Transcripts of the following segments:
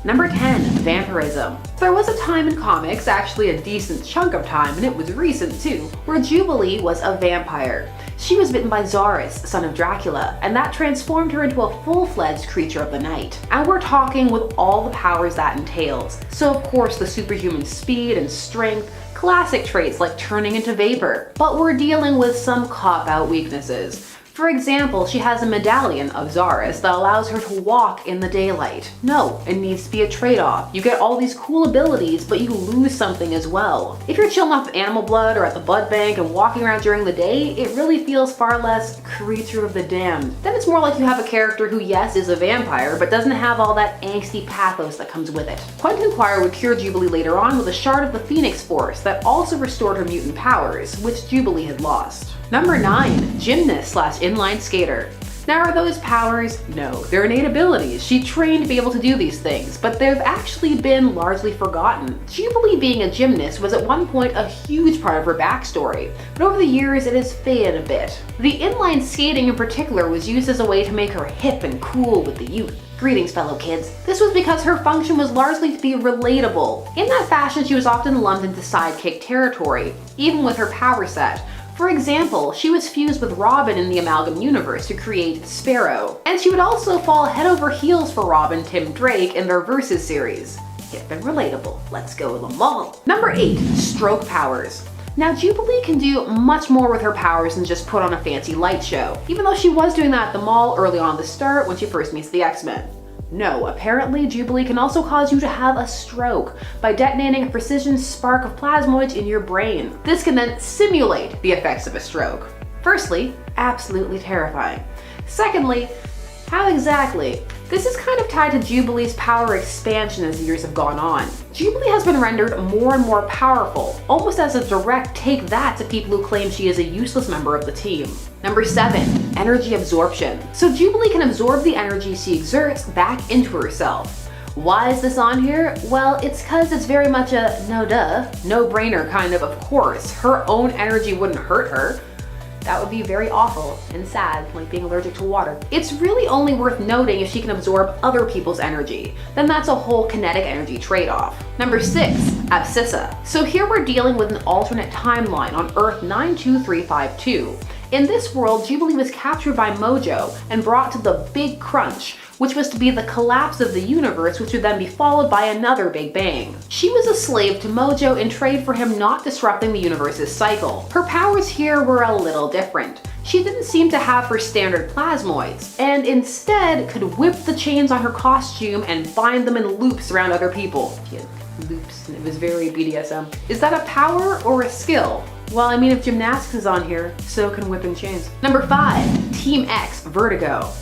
Number 10. Vampirism. There was a time in comics, actually a decent chunk of time, and it was recent too, where Jubilee was a vampire. She was bitten by Thors, son of Dracula, and that transformed her into a full-fledged creature of the night. And we're talking with all the powers that entails. So of course the superhuman speed and strength, classic traits like turning into vapor. But we're dealing with some cop-out weaknesses. For example, she has a medallion of Thors that allows her to walk in the daylight. No, it needs to be a trade-off. You get all these cool abilities, but you lose something as well. If you're chilling off animal blood or at the blood bank and walking around during the day, it really feels far less creature of the damned. Then it's more like you have a character who, yes, is a vampire, but doesn't have all that angsty pathos that comes with it. Quentin Quire would cure Jubilee later on with a shard of the Phoenix Force that also restored her mutant powers, which Jubilee had lost. Number 9. Gymnast / inline skater. Now, are those powers? No, they're innate abilities. She trained to be able to do these things, but they've actually been largely forgotten. Jubilee being a gymnast was at one point a huge part of her backstory, but over the years it has faded a bit. The inline skating in particular was used as a way to make her hip and cool with the youth. Greetings, fellow kids. This was because her function was largely to be relatable. In that fashion, she was often lumped into sidekick territory, even with her power set. For example, she was fused with Robin in the Amalgam universe to create Sparrow. And she would also fall head over heels for Robin Tim Drake in their Versus series. Hip and relatable. Let's go with them all. Number 8. Stroke powers. Now, Jubilee can do much more with her powers than just put on a fancy light show, even though she was doing that at the mall early on at the start when she first meets the X-Men. No, apparently Jubilee can also cause you to have a stroke by detonating a precision spark of plasmoids in your brain. This can then simulate the effects of a stroke. Firstly, absolutely terrifying. Secondly, how exactly? This is kind of tied to Jubilee's power expansion as the years have gone on. Jubilee has been rendered more and more powerful, almost as a direct take that to people who claim she is a useless member of the team. Number 7. Energy absorption. So Jubilee can absorb the energy she exerts back into herself. Why is this on here? Well, it's because it's very much a no-brainer kind of course. Her own energy wouldn't hurt her. That would be very awful and sad, like being allergic to water. It's really only worth noting if she can absorb other people's energy. Then that's a whole kinetic energy trade-off. Number 6. Abscissa. So here we're dealing with an alternate timeline on Earth 92352. In this world, Jubilee was captured by Mojo and brought to the Big Crunch, which was to be the collapse of the universe, which would then be followed by another Big Bang. She was a slave to Mojo in trade for him not disrupting the universe's cycle. Her powers here were a little different. She didn't seem to have her standard plasmoids, and instead could whip the chains on her costume and bind them in loops around other people. She had loops, and it was very BDSM. Is that a power or a skill? Well, I mean, if gymnastics is on here, so can whipping chains. Number 5. Team X Vertigo.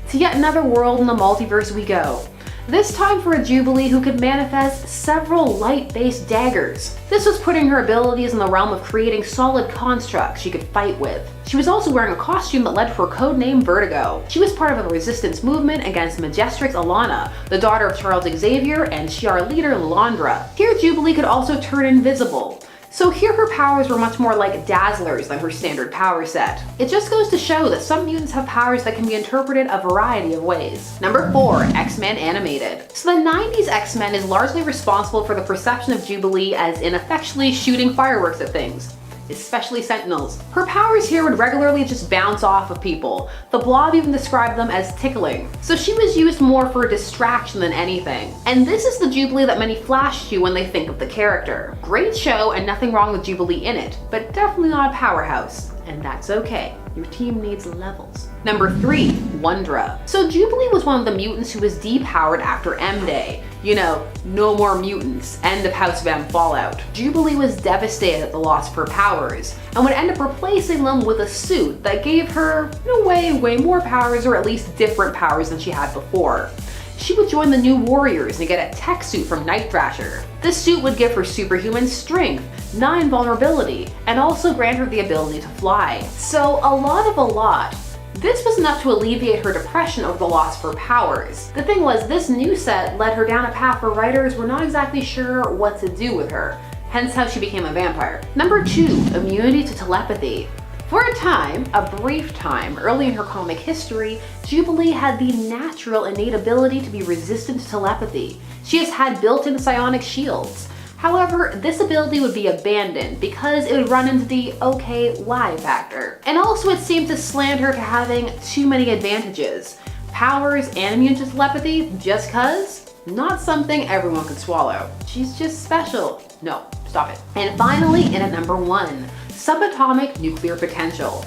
To yet another world in the multiverse we go. This time for a Jubilee who could manifest several light-based daggers. This was putting her abilities in the realm of creating solid constructs she could fight with. She was also wearing a costume that led to her codename Vertigo. She was part of a resistance movement against Majestrix Alana, the daughter of Charles Xavier and Shi'ar leader Landra. Here Jubilee could also turn invisible. So here her powers were much more like Dazzlers than her standard power set. It just goes to show that some mutants have powers that can be interpreted a variety of ways. Number 4. X-Men Animated. So the 90s X-Men is largely responsible for the perception of Jubilee as ineffectually shooting fireworks at things, especially Sentinels. Her powers here would regularly just bounce off of people. The Blob even described them as tickling. So she was used more for a distraction than anything. And this is the Jubilee that many flash to when they think of the character. Great show and nothing wrong with Jubilee in it, but definitely not a powerhouse. And that's okay. Your team needs levels. Number 3. Wondra. So Jubilee was one of the mutants who was depowered after M-Day. You know, no more mutants, end of House of M fallout. Jubilee was devastated at the loss of her powers, and would end up replacing them with a suit that gave her, in a way more powers, or at least different powers than she had before. She would join the New Warriors and get a tech suit from Night Thrasher. This suit would give her superhuman strength, 9 vulnerability, and also grant her the ability to fly. So a lot. This was enough to alleviate her depression over the loss of her powers. The thing was, this new set led her down a path where writers were not exactly sure what to do with her, hence how she became a vampire. Number 2. Immunity to telepathy. For a time, a brief time, early in her comic history, Jubilee had the natural innate ability to be resistant to telepathy. She has had built-in psionic shields. However, this ability would be abandoned because it would run into the okay, why factor. And also it seemed to slant her to having too many advantages. Powers and immune to telepathy just cuz? Not something everyone could swallow. She's just special. No, stop it. And finally, in at number 1, subatomic nuclear potential.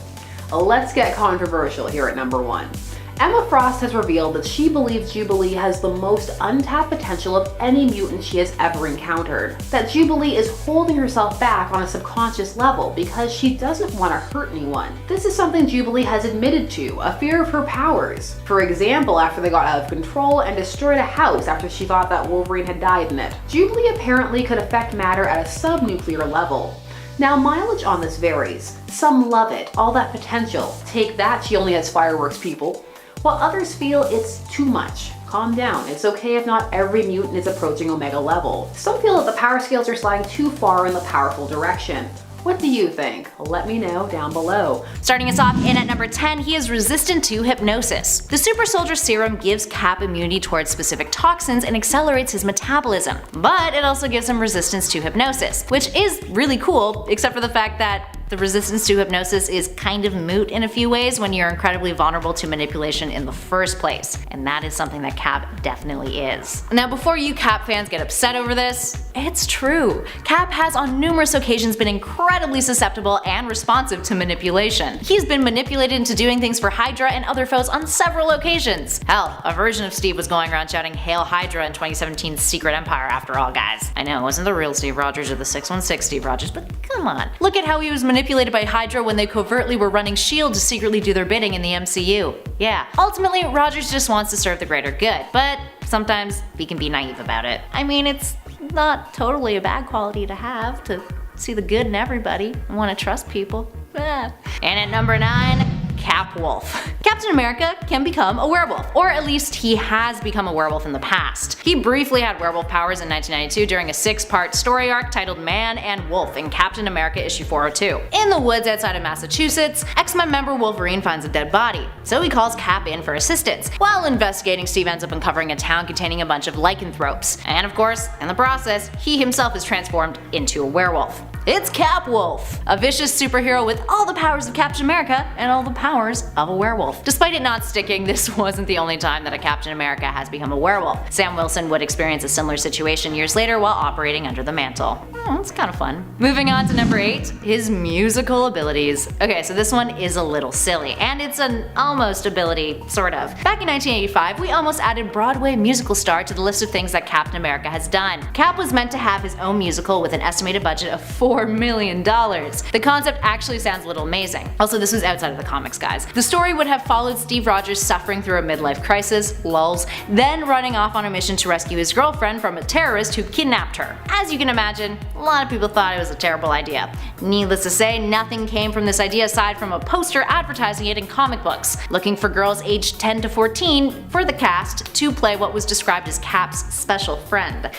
Let's get controversial here at number 1. Emma Frost has revealed that she believes Jubilee has the most untapped potential of any mutant she has ever encountered. That Jubilee is holding herself back on a subconscious level because she doesn't want to hurt anyone. This is something Jubilee has admitted to, a fear of her powers. For example, after they got out of control and destroyed a house after she thought that Wolverine had died in it. Jubilee apparently could affect matter at a subnuclear level. Now, mileage on this varies. Some love it, all that potential. Take that, she only has fireworks, people. While others feel it's too much. Calm down, it's okay if not every mutant is approaching Omega level. Some feel that the power scales are sliding too far in the powerful direction. What do you think? Let me know down below. Starting us off in at number 10, he is resistant to hypnosis. The Super Soldier Serum gives Cap immunity towards specific toxins and accelerates his metabolism, but it also gives him resistance to hypnosis, which is really cool, except for the fact that the resistance to hypnosis is kind of moot in a few ways when you're incredibly vulnerable to manipulation in the first place, and that is something that Cap definitely is. Now before you Cap fans get upset over this, it's true. Cap has on numerous occasions been incredibly susceptible and responsive to manipulation. He's been manipulated into doing things for Hydra and other foes on several occasions. Hell, a version of Steve was going around shouting "Hail Hydra" in 2017's Secret Empire after all, guys. I know it wasn't the real Steve Rogers or the 616 Steve Rogers, but come on. Look at how he was manipulated by Hydra when they covertly were running S.H.I.E.L.D. to secretly do their bidding in the MCU. Yeah, ultimately Rogers just wants to serve the greater good, but sometimes he can be naive about it. I mean, it's not totally a bad quality to have, to see the good in everybody and want to trust people. And at number 9, Cap Wolf. Captain America can become a werewolf, or at least he has become a werewolf in the past. He briefly had werewolf powers in 1992 during a 6-part story arc titled Man and Wolf in Captain America issue 402. In the woods outside of Massachusetts, X-Men member Wolverine finds a dead body, so he calls Cap in for assistance. While investigating, Steve ends up uncovering a town containing a bunch of lycanthropes, and of course, in the process, he himself is transformed into a werewolf. It's Cap Wolf, a vicious superhero with all the powers of Captain America and all the powers of a werewolf. Despite it not sticking, this wasn't the only time that a Captain America has become a werewolf. Sam Wilson would experience a similar situation years later while operating under the mantle. It's kind of fun. Moving on to number 8, his musical abilities. Okay, so this one is a little silly, and it's an almost ability, sort of. Back in 1985, we almost added Broadway musical star to the list of things that Captain America has done. Cap was meant to have his own musical with an estimated budget of $4 million. The concept actually sounds a little amazing. Also, this was outside of the comics, guys. The story would have followed Steve Rogers suffering through a midlife crisis, lulz, then running off on a mission to rescue his girlfriend from a terrorist who kidnapped her. As you can imagine, a lot of people thought it was a terrible idea. Needless to say, nothing came from this idea aside from a poster advertising it in comic books, looking for girls aged 10 to 14 for the cast to play what was described as Cap's special friend.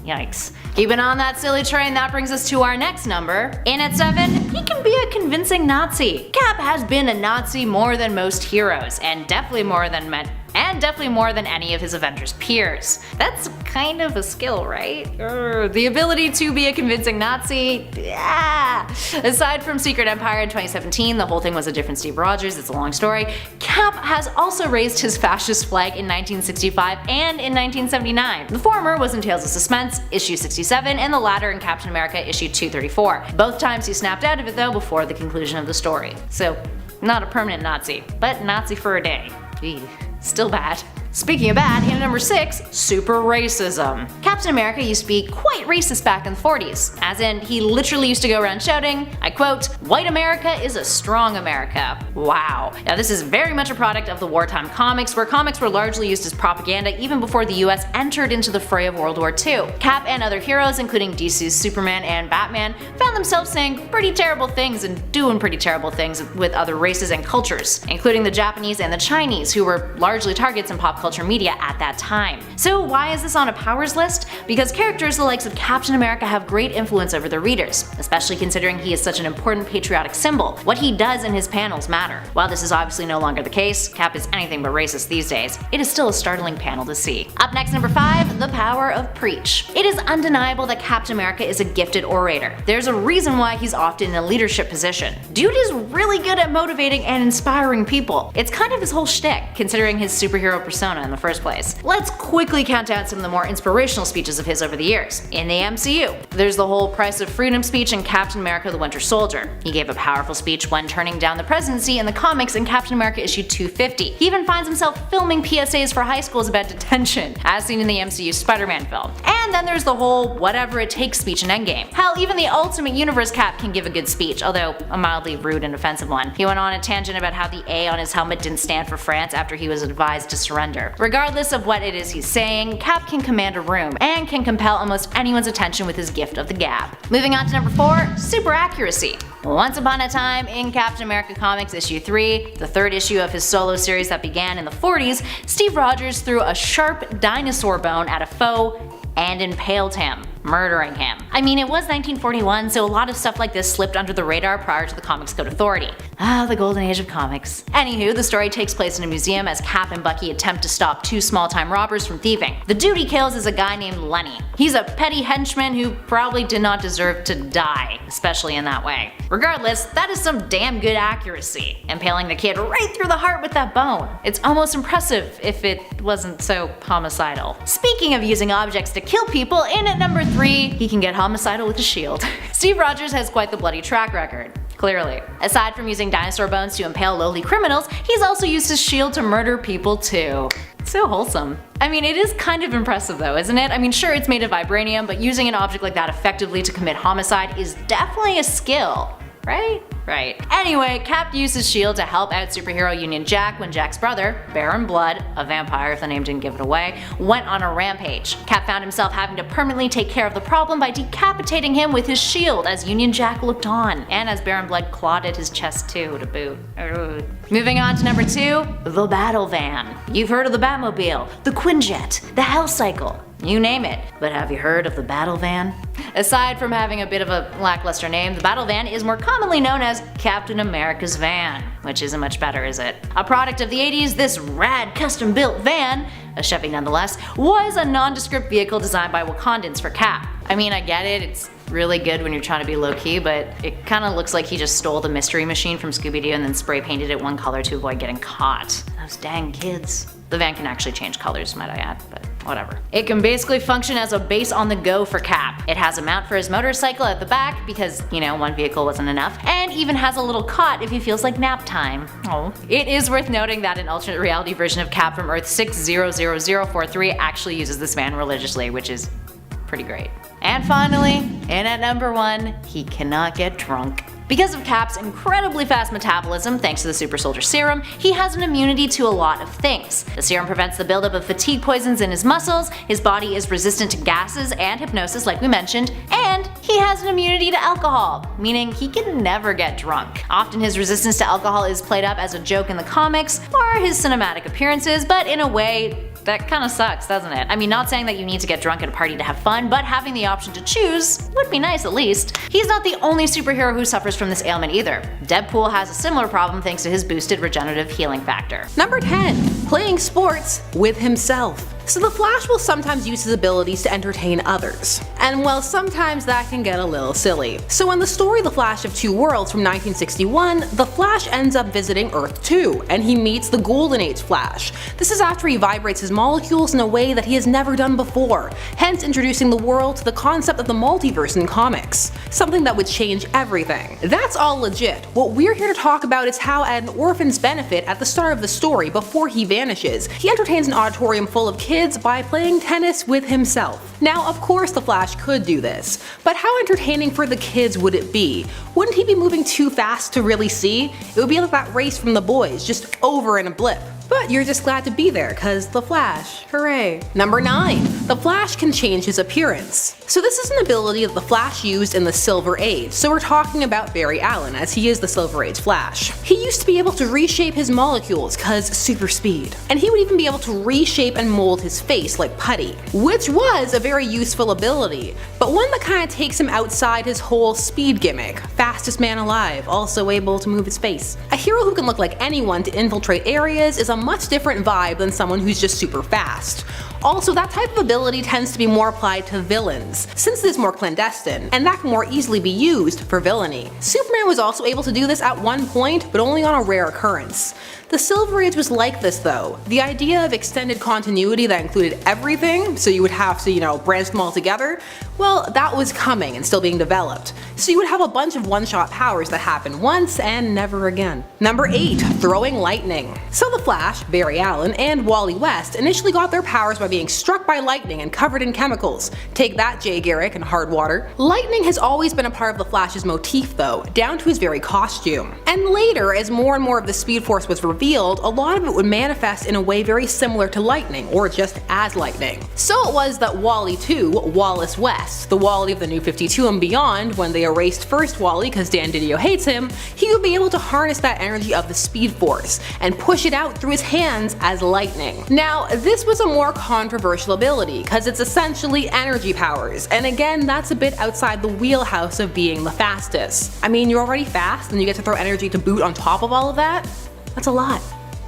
Yikes. Keeping on that silly train, that brings us to our next number. In at 7, he can be a convincing Nazi. Cap has been a Nazi more than most heroes, and definitely more than any of his Avengers peers. That's kind of a skill, right? The ability to be a convincing Nazi? Yeah. Aside from Secret Empire in 2017, the whole thing was a different Steve Rogers, it's a long story. Cap has also raised his fascist flag in 1965 and in 1979. The former was in Tales of Suspense, issue 67, and the latter in Captain America, issue 234. Both times he snapped out of it though before the conclusion of the story. So, not a permanent Nazi, but Nazi for a day. Eeeh. Still bad. Speaking of bad, in at number 6, super racism. Captain America used to be quite racist back in the 40s, as in he literally used to go around shouting, I quote, "White America is a strong America." Wow. Now this is very much a product of the wartime comics, where comics were largely used as propaganda even before the US entered into the fray of World War II. Cap and other heroes, including DC's Superman and Batman, found themselves saying pretty terrible things and doing pretty terrible things with other races and cultures, including the Japanese and the Chinese, who were largely targets in pop culture culture media at that time. So why is this on a powers list? Because characters the likes of Captain America have great influence over their readers, especially considering he is such an important patriotic symbol. What he does in his panels matter. While this is obviously no longer the case, Cap is anything but racist these days, it is still a startling panel to see. Up next, number 5, the power of preach. It is undeniable that Captain America is a gifted orator. There's a reason why he's often in a leadership position. Dude is really good at motivating and inspiring people. It's kind of his whole shtick, considering his superhero persona in the first place. Let's quickly count down some of the more inspirational speeches of his over the years. In the MCU, there's the whole Price of Freedom speech in Captain America the Winter Soldier. He gave a powerful speech when turning down the presidency in the comics in Captain America issue 250. He even finds himself filming PSAs for high schools about detention, as seen in the MCU Spider-Man film. And then there's the whole whatever it takes speech in Endgame. Hell, even the Ultimate Universe Cap can give a good speech, although a mildly rude and offensive one. He went on a tangent about how the A on his helmet didn't stand for France after he was advised to surrender. Regardless of what it is he's saying, Cap can command a room, and can compel almost anyone's attention with his gift of the gab. Moving on to number 4, super accuracy. Once upon a time in Captain America Comics issue 3, the 3rd issue of his solo series that began in the 40s, Steve Rogers threw a sharp dinosaur bone at a foe and impaled him, murdering him. I mean, it was 1941, so a lot of stuff like this slipped under the radar prior to the Comics Code Authority. Ah, the golden age of comics. Anywho, the story takes place in a museum as Cap and Bucky attempt to stop 2 small-time robbers from thieving. The dude he kills is a guy named Lenny. He's a petty henchman who probably did not deserve to die, especially in that way. Regardless, that is some damn good accuracy, impaling the kid right through the heart with that bone. It's almost impressive if it wasn't so homicidal. Speaking of using objects to kill people, in at number 3, he can get homicidal with a shield. Steve Rogers has quite the bloody track record. Clearly. Aside from using dinosaur bones to impale lowly criminals, he's also used his shield to murder people too. So wholesome. I mean, it is kind of impressive though, isn't it? I mean, sure, it's made of vibranium, but using an object like that effectively to commit homicide is definitely a skill, right? Right. Anyway, Cap used his shield to help out superhero Union Jack when Jack's brother, Baron Blood, a vampire if the name didn't give it away, went on a rampage. Cap found himself having to permanently take care of the problem by decapitating him with his shield as Union Jack looked on, and as Baron Blood clawed at his chest too, to boot. Moving on to number 2, the Battle Van. You've heard of the Batmobile, the Quinjet, the Hell Cycle, you name it, but have you heard of the Battle Van? Aside from having a bit of a lackluster name, the Battle Van is more commonly known as Captain America's van, which isn't much better, is it? A product of the 80s, this rad custom-built van, a Chevy nonetheless, was a nondescript vehicle designed by Wakandans for Cap. I mean, I get it, it's really good when you're trying to be low-key, but it kinda looks like he just stole the mystery machine from Scooby-Doo and then spray painted it one color to avoid getting caught. Those dang kids. The van can actually change colors, might I add, but whatever. It can basically function as a base on the go for Cap. It has a mount for his motorcycle at the back because, you know, one vehicle wasn't enough, and even has a little cot if he feels like nap time. Oh. It is worth noting that an alternate reality version of Cap from Earth 600043 actually uses this van religiously, which is pretty great. And finally, in at number 1, he cannot get drunk. Because of Cap's incredibly fast metabolism, thanks to the super soldier serum, he has an immunity to a lot of things. The serum prevents the buildup of fatigue poisons in his muscles, his body is resistant to gases and hypnosis like we mentioned, and he has an immunity to alcohol, meaning he can never get drunk. Often his resistance to alcohol is played up as a joke in the comics or his cinematic appearances, but in a way, that kinda sucks, doesn't it? I mean, not saying that you need to get drunk at a party to have fun, but having the option to choose would be nice at least. He's not the only superhero who suffers from this ailment either. Deadpool has a similar problem thanks to his boosted regenerative healing factor. Number 10. Playing sports with himself. So the Flash will sometimes use his abilities to entertain others. And well, sometimes that can get a little silly. So in the story The Flash of Two Worlds from 1961, the Flash ends up visiting Earth 2, and he meets the Golden Age Flash. This is after he vibrates his molecules in a way that he has never done before, hence introducing the world to the concept of the multiverse in comics. Something that would change everything. That's all legit. What we're here to talk about is how at an orphan's benefit at the start of the story, before he vanishes, he entertains an auditorium full of kids by playing tennis with himself. Now, of course the Flash could do this, but how entertaining for the kids would it be? Wouldn't he be moving too fast to really see? It would be like that race from the boys, just over in a blip. But you're just glad to be there, cause the Flash, hooray. Number 9. The Flash can change his appearance. So this is an ability that the Flash used in the Silver Age, so we're talking about Barry Allen, as he is the Silver Age Flash. He used to be able to reshape his molecules, cause super speed. And he would even be able to reshape and mold his face like putty, which was a very useful ability, but one that kinda takes him outside his whole speed gimmick. Fastest man alive, also able to move his face. A hero who can look like anyone to infiltrate areas is a much different vibe than someone who's just super fast. Also, that type of ability tends to be more applied to villains, since it is more clandestine, and that can more easily be used for villainy. Superman was also able to do this at one point, but only on a rare occurrence. The Silver Age was like this though. The idea of extended continuity that included everything, so you would have to, branch them all together, well, that was coming and still being developed. So you would have a bunch of one-shot powers that happen once and never again. Number 8. Throwing lightning. So the Flash, Barry Allen, and Wally West initially got their powers by being struck by lightning and covered in chemicals. Take that, Jay Garrick and Hard Water. Lightning has always been a part of the Flash's motif though, down to his very costume. And later, as more and more of the Speed Force was revealed, a lot of it would manifest in a way very similar to lightning, or just as lightning. So it was that Wally 2, Wallace West, the Wally of the New 52 and beyond, when they erased first Wally because Dan Didio hates him, he would be able to harness that energy of the Speed Force and push it out through his hands as lightning. Now, this was a more controversial ability, because it's essentially energy powers, and again, that's a bit outside the wheelhouse of being the fastest. I mean, you're already fast and you get to throw energy to boot on top of all of that? That's a lot.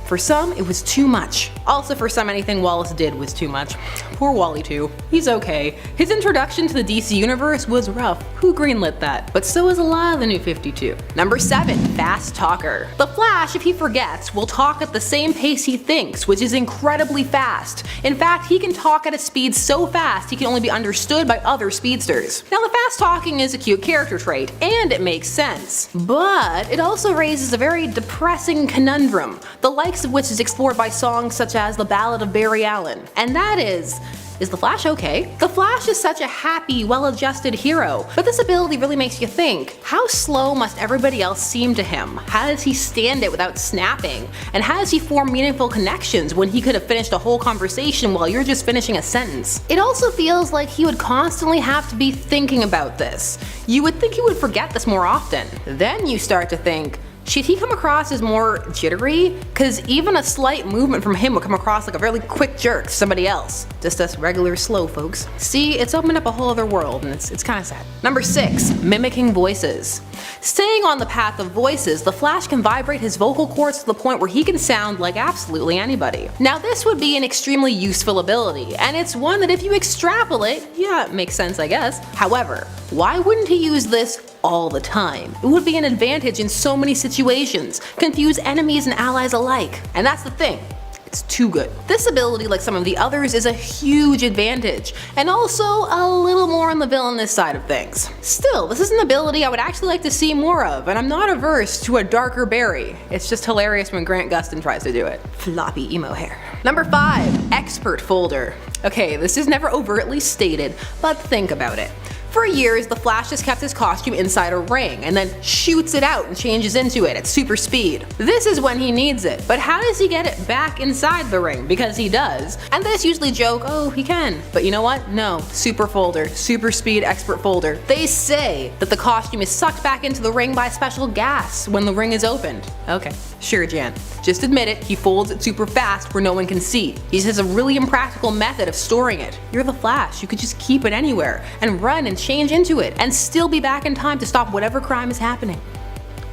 For some, it was too much. Also, for some, anything Wallace did was too much. Poor Wally too. He's okay. His introduction to the DC Universe was rough. Who greenlit that? But so is a lot of the New 52. Number 7. Fast Talker. The Flash, if he forgets, will talk at the same pace he thinks, which is incredibly fast. In fact, he can talk at a speed so fast he can only be understood by other speedsters. Now, the fast talking is a cute character trait, and it makes sense. But it also raises a very depressing conundrum, the likes of which is explored by songs such as The Ballad of Barry Allen. And that is the Flash okay? The Flash is such a happy, well-adjusted hero, but this ability really makes you think, how slow must everybody else seem to him? How does he stand it without snapping? And how does he form meaningful connections when he could have finished a whole conversation while you're just finishing a sentence? It also feels like he would constantly have to be thinking about this. You would think he would forget this more often. Then you start to think, should he come across as more jittery? Cause even a slight movement from him would come across like a really quick jerk to somebody else. Just us regular slow folks. See, it's opened up a whole other world and it's kinda sad. Number 6. Mimicking voices. Staying on the path of voices, the Flash can vibrate his vocal cords to the point where he can sound like absolutely anybody. Now this would be an extremely useful ability, and it's one that if you extrapolate, yeah, it makes sense I guess. However, why wouldn't he use this all the time? It would be an advantage in so many situations, confuse enemies and allies alike. And that's the thing, it's too good. This ability, like some of the others, is a huge advantage, and also a little more on the villainous side of things. Still, this is an ability I would actually like to see more of, and I'm not averse to a darker Barry. It's just hilarious when Grant Gustin tries to do it. Floppy emo hair. Number 5. Expert Folder. Okay, this is never overtly stated, but think about it. For years, the Flash has kept his costume inside a ring and then shoots it out and changes into it at super speed. This is when he needs it, but how does he get it back inside the ring? Because he does. And this usually joke, oh, he can. But you know what? No. Super folder. Super speed expert folder. They say that the costume is sucked back into the ring by special gas when the ring is opened. Okay. Sure, Jan. Just admit it, he folds it super fast where no one can see. He just has a really impractical method of storing it. You're the Flash, you could just keep it anywhere and run and change into it and still be back in time to stop whatever crime is happening.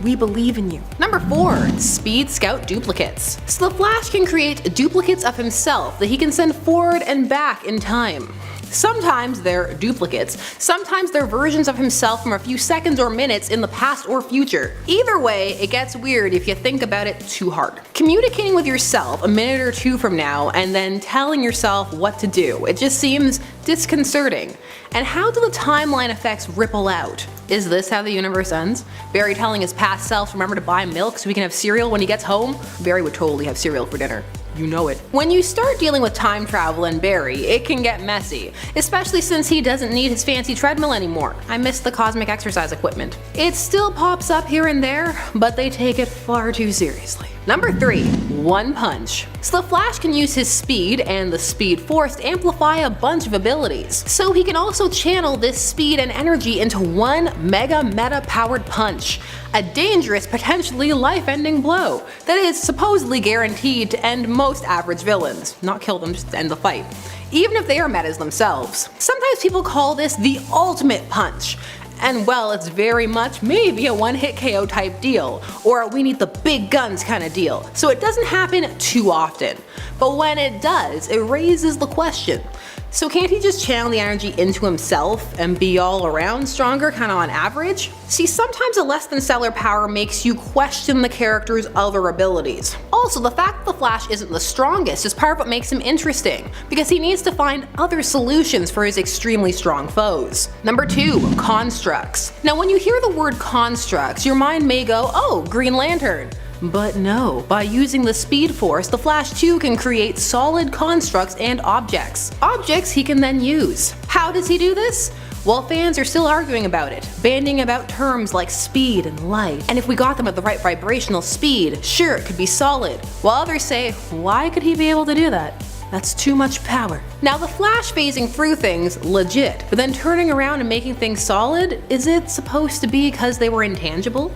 We believe in you. Number 4. Speed Scout Duplicates. So the Flash can create duplicates of himself that he can send forward and back in time. Sometimes they're duplicates, sometimes they're versions of himself from a few seconds or minutes in the past or future. Either way, it gets weird if you think about it too hard. Communicating with yourself a minute or two from now and then telling yourself what to do, it just seems disconcerting. And how do the timeline effects ripple out? Is this how the universe ends? Barry telling his past self to remember to buy milk so he can have cereal when he gets home? Barry would totally have cereal for dinner. you know it. When you start dealing with time travel and Barry, it can get messy, especially since he doesn't need his fancy treadmill anymore. I miss the cosmic exercise equipment. It still pops up here and there, but they take it far too seriously. Number 3. One punch. So the Flash can use his speed and the Speed Force to amplify a bunch of abilities. So he can also channel this speed and energy into one mega meta powered punch. A dangerous, potentially life-ending blow that is supposedly guaranteed to end most average villains. Not kill them, just end the fight. Even if they are metas themselves. Sometimes people call this the ultimate punch. And well, it's very much maybe a one-hit KO type deal, or a we need the big guns kind of deal, so it doesn't happen too often. But when it does, it raises the question. So can't he just channel the energy into himself and be all around stronger, kinda on average? See, sometimes a less than stellar power makes you question the character's other abilities. Also, the fact that the Flash isn't the strongest is part of what makes him interesting, because he needs to find other solutions for his extremely strong foes. Number 2. Constructs. Now when you hear the word constructs, your mind may go, oh, Green Lantern. But no, by using the Speed Force, the Flash too can create solid constructs and objects. Objects he can then use. How does he do this? Well, fans are still arguing about it, bandying about terms like speed and light, and if we got them at the right vibrational speed, sure, it could be solid. While others say, why could he be able to do that? That's too much power. Now the Flash phasing through things, legit, but then turning around and making things solid, is it supposed to be because they were intangible?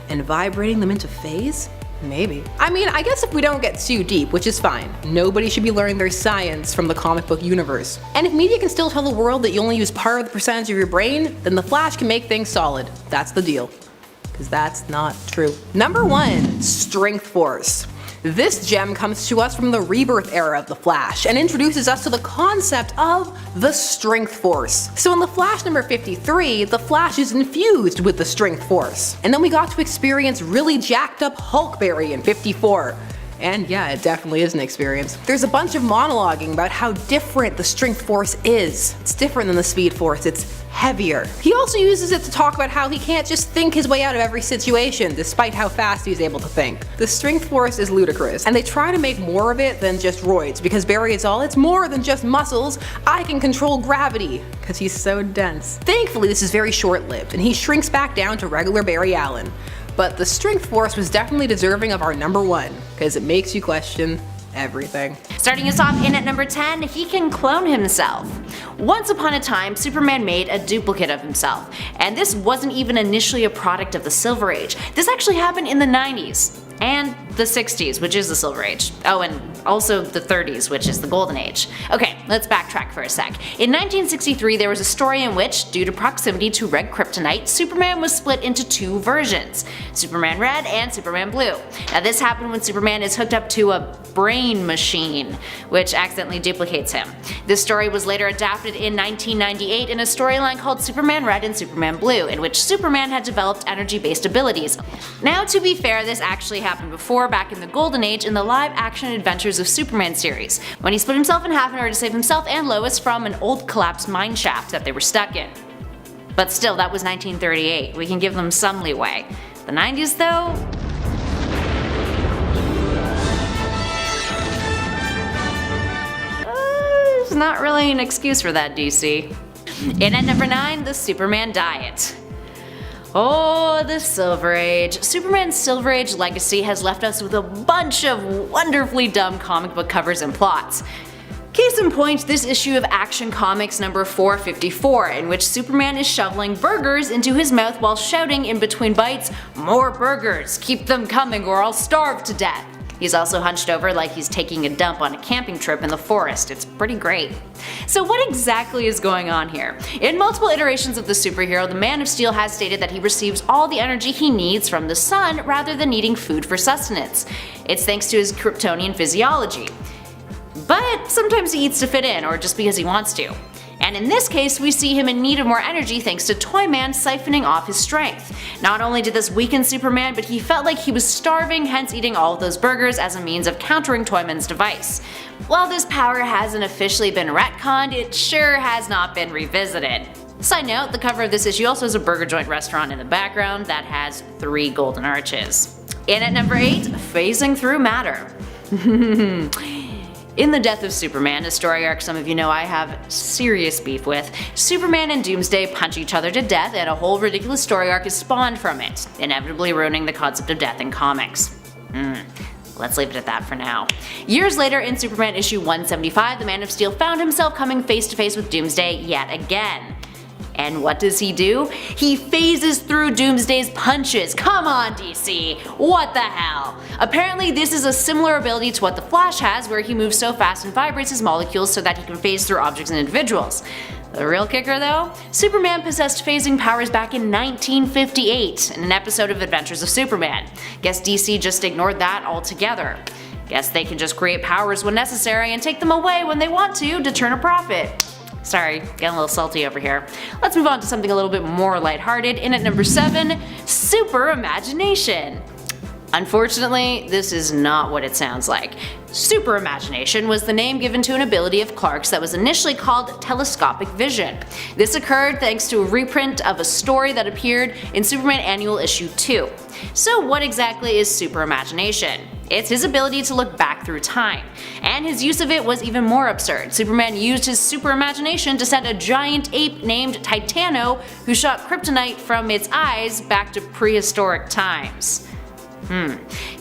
And vibrating them into phase? Maybe. I mean, I guess if we don't get too deep, which is fine. Nobody should be learning their science from the comic book universe. And if media can still tell the world that you only use part of the percentage of your brain, then the Flash can make things solid. That's the deal. Because that's not true. Number 1. Strength Force. This gem comes to us from the Rebirth era of the Flash and introduces us to the concept of the Strength Force. So in the Flash number 53, the Flash is infused with the Strength Force. And then we got to experience really jacked up Hulkberry in 54. And yeah, it definitely is an experience. There's a bunch of monologuing about how different the Strength Force is. It's different than the Speed Force, it's heavier. He also uses it to talk about how he can't just think his way out of every situation, despite how fast he's able to think. The Strength Force is ludicrous, and they try to make more of it than just roids, because Barry is all, it's more than just muscles, I can control gravity, because he's so dense. Thankfully, this is very short-lived, and he shrinks back down to regular Barry Allen. But the Strength Force was definitely deserving of our number 1, because it makes you question everything. Starting us off in at number 10, he can clone himself. Once upon a time, Superman made a duplicate of himself, and this wasn't even initially a product of the Silver Age. This actually happened in the 90s. And the 60s, which is the Silver Age. Oh, and also the 30s, which is the Golden Age. Okay, let's backtrack for a sec. In 1963, there was a story in which, due to proximity to red kryptonite, Superman was split into 2 versions, Superman Red and Superman Blue. Now this happened when Superman is hooked up to a brain machine, which accidentally duplicates him. This story was later adapted in 1998 in a storyline called Superman Red and Superman Blue, in which Superman had developed energy-based abilities. Now to be fair, this actually happened before, back in the Golden Age, in the live-action Adventures of Superman series, when he split himself in half in order to save himself and Lois from an old collapsed mine shaft that they were stuck in. But still, that was 1938, we can give them some leeway. The 90s though? There's not really an excuse for that, DC. In at number 9, the Superman diet. Oh, the Silver Age. Superman's Silver Age legacy has left us with a bunch of wonderfully dumb comic book covers and plots. Case in point, this issue of Action Comics number 454, in which Superman is shoveling burgers into his mouth while shouting in between bites, "More burgers! Keep them coming or I'll starve to death!" He's also hunched over like he's taking a dump on a camping trip in the forest. It's pretty great. So what exactly is going on here? In multiple iterations of the superhero, the Man of Steel has stated that he receives all the energy he needs from the sun rather than needing food for sustenance. It's thanks to his Kryptonian physiology. But sometimes he eats to fit in, or just because he wants to. And in this case, we see him in need of more energy thanks to Toyman siphoning off his strength. Not only did this weaken Superman, but he felt like he was starving, hence eating all of those burgers as a means of countering Toyman's device. While this power hasn't officially been retconned, it sure has not been revisited. Side note, the cover of this issue also has a burger joint restaurant in the background that has 3 golden arches. In at number 8, phasing through matter. In The Death of Superman, a story arc some of you know I have serious beef with, Superman and Doomsday punch each other to death and a whole ridiculous story arc is spawned from it, inevitably ruining the concept of death in comics. Let's leave it at that for now. Years later, in Superman issue 175, the Man of Steel found himself coming face to face with Doomsday yet again. And what does he do? He phases through Doomsday's punches. Come on, DC, what the hell? Apparently this is a similar ability to what the Flash has, where he moves so fast and vibrates his molecules so that he can phase through objects and individuals. The real kicker though? Superman possessed phasing powers back in 1958 in an episode of Adventures of Superman. Guess DC just ignored that altogether. Guess they can just create powers when necessary and take them away when they want to turn a profit. Sorry, getting a little salty over here. Let's move on to something a little bit more lighthearted. In at number 7, Super Imagination. Unfortunately, this is not what it sounds like. Super Imagination was the name given to an ability of Clark's that was initially called Telescopic Vision. This occurred thanks to a reprint of a story that appeared in Superman Annual Issue 2. So what exactly is Super Imagination? It's his ability to look back through time. And his use of it was even more absurd. Superman used his super imagination to send a giant ape named Titano, who shot kryptonite from its eyes, back to prehistoric times.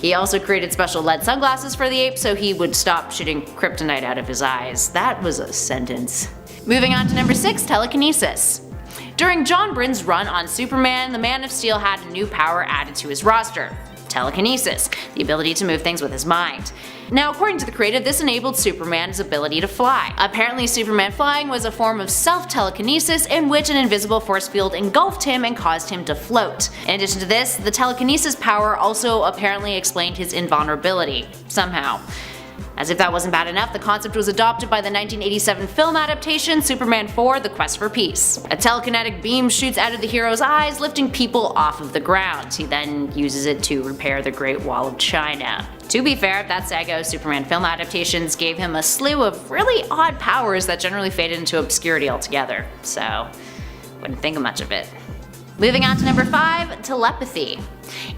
He also created special lead sunglasses for the ape so he would stop shooting kryptonite out of his eyes. That was a sentence. Moving on to number 6, Telekinesis. During John Byrne's run on Superman, the Man of Steel had a new power added to his roster. Telekinesis, the ability to move things with his mind. Now, according to the creative, this enabled Superman's ability to fly. Apparently, Superman flying was a form of self-telekinesis in which an invisible force field engulfed him and caused him to float. In addition to this, the telekinesis power also apparently explained his invulnerability, somehow. As if that wasn't bad enough, the concept was adopted by the 1987 film adaptation Superman 4: The Quest for Peace. A telekinetic beam shoots out of the hero's eyes, lifting people off of the ground. He then uses it to repair the Great Wall of China. To be fair, that Sego Superman film adaptations gave him a slew of really odd powers that generally faded into obscurity altogether, so wouldn't think much of it. Moving on to number 5, Telepathy.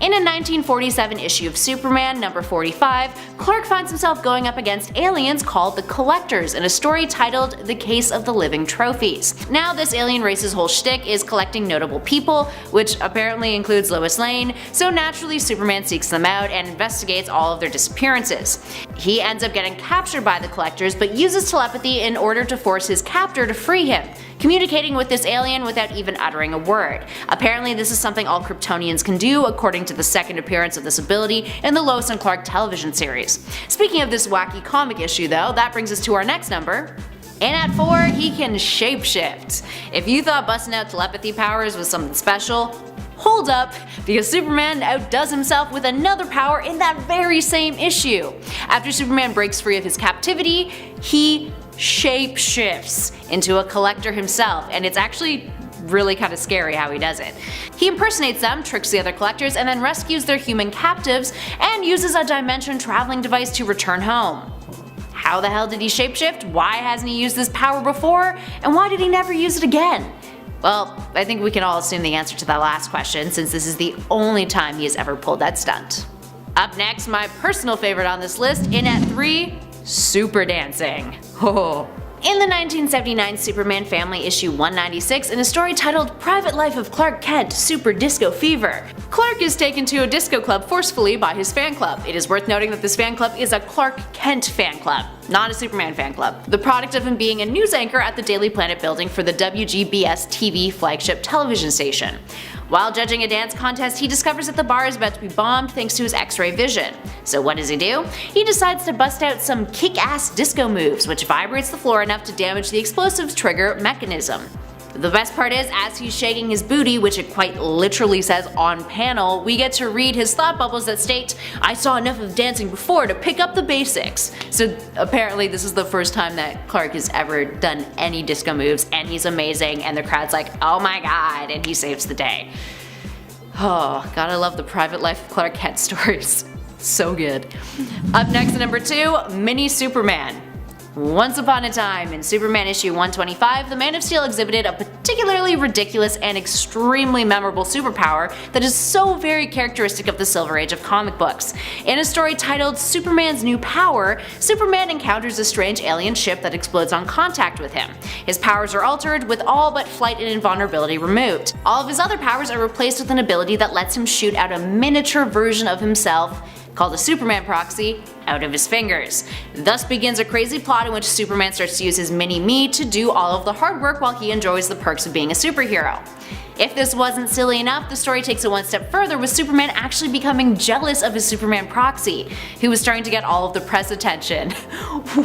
In a 1947 issue of Superman, number 45, Clark finds himself going up against aliens called the Collectors in a story titled The Case of the Living Trophies. Now, this alien race's whole shtick is collecting notable people, which apparently includes Lois Lane, so naturally Superman seeks them out and investigates all of their disappearances. He ends up getting captured by the Collectors but uses telepathy in order to force his captor to free him, communicating with this alien without even uttering a word. Apparently this is something all Kryptonians can do, according to the second appearance of this ability in the Lois and Clark television series. Speaking of this wacky comic issue though, that brings us to our next number. And at 4, he can shapeshift. If you thought busting out telepathy powers was something special, hold up, because Superman outdoes himself with another power in that very same issue. After Superman breaks free of his captivity, he shapeshifts into a collector himself, and it's actually really kind of scary how he does it. He impersonates them, tricks the other collectors, and then rescues their human captives and uses a dimension traveling device to return home. How the hell did he shapeshift? Why hasn't he used this power before? And why did he never use it again? Well, I think we can all assume the answer to that last question, since this is the only time he has ever pulled that stunt. Up next, my personal favorite on this list, in at 3, super dancing. Oh. In the 1979 Superman Family issue 196, in a story titled Private Life of Clark Kent, Super Disco Fever, Clark is taken to a disco club forcefully by his fan club. It is worth noting that this fan club is a Clark Kent fan club, not a Superman fan club, the product of him being a news anchor at the Daily Planet building for the WGBS TV flagship television station. While judging a dance contest, he discovers that the bar is about to be bombed thanks to his X-ray vision. So what does he do? He decides to bust out some kick-ass disco moves, which vibrates the floor enough to damage the explosives trigger mechanism. The best part is, as he's shaking his booty, which it quite literally says on panel, we get to read his thought bubbles that state, "I saw enough of dancing before to pick up the basics." So apparently this is the first time that Clark has ever done any disco moves, and he's amazing, and the crowd's like, oh my god, and he saves the day. Oh, gotta love the Private Life of Clark Kent stories. So good. Up next at number 2, Mini Superman. Once upon a time, in Superman issue 125, the Man of Steel exhibited a particularly ridiculous and extremely memorable superpower that is so very characteristic of the Silver Age of comic books. In a story titled Superman's New Power, Superman encounters a strange alien ship that explodes on contact with him. His powers are altered, with all but flight and invulnerability removed. All of his other powers are replaced with an ability that lets him shoot out a miniature version of himself, called a Superman proxy, out of his fingers. Thus begins a crazy plot in which Superman starts to use his mini-me to do all of the hard work while he enjoys the perks of being a superhero. If this wasn't silly enough, the story takes it one step further, with Superman actually becoming jealous of his Superman proxy, who was starting to get all of the press attention.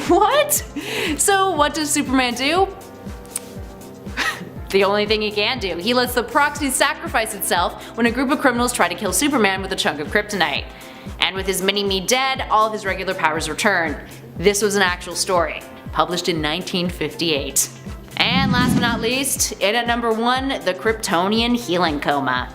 What? So what does Superman do? The only thing he can do. He lets the proxy sacrifice itself when a group of criminals try to kill Superman with a chunk of kryptonite. And with his mini-me dead, all of his regular powers return. This was an actual story, published in 1958. And last but not least, in at number 1, the Kryptonian healing coma.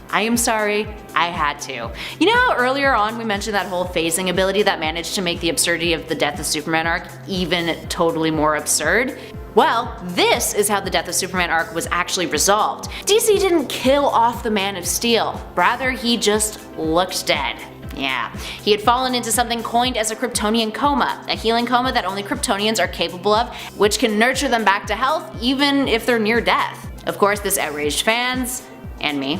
I am sorry, I had to. You know how earlier on we mentioned that whole phasing ability that managed to make the absurdity of the Death of Superman arc even totally more absurd? Well, this is how the Death of Superman arc was actually resolved. DC didn't kill off the Man of Steel, rather he just looked dead. Yeah, he had fallen into something coined as a Kryptonian coma, a healing coma that only Kryptonians are capable of, which can nurture them back to health even if they're near death. Of course, this outraged fans, and me,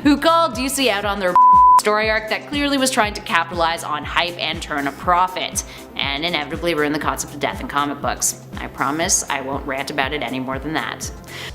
who called DC out on their story arc that clearly was trying to capitalize on hype and turn a profit, and inevitably ruin the concept of death in comic books. I promise I won't rant about it any more than that.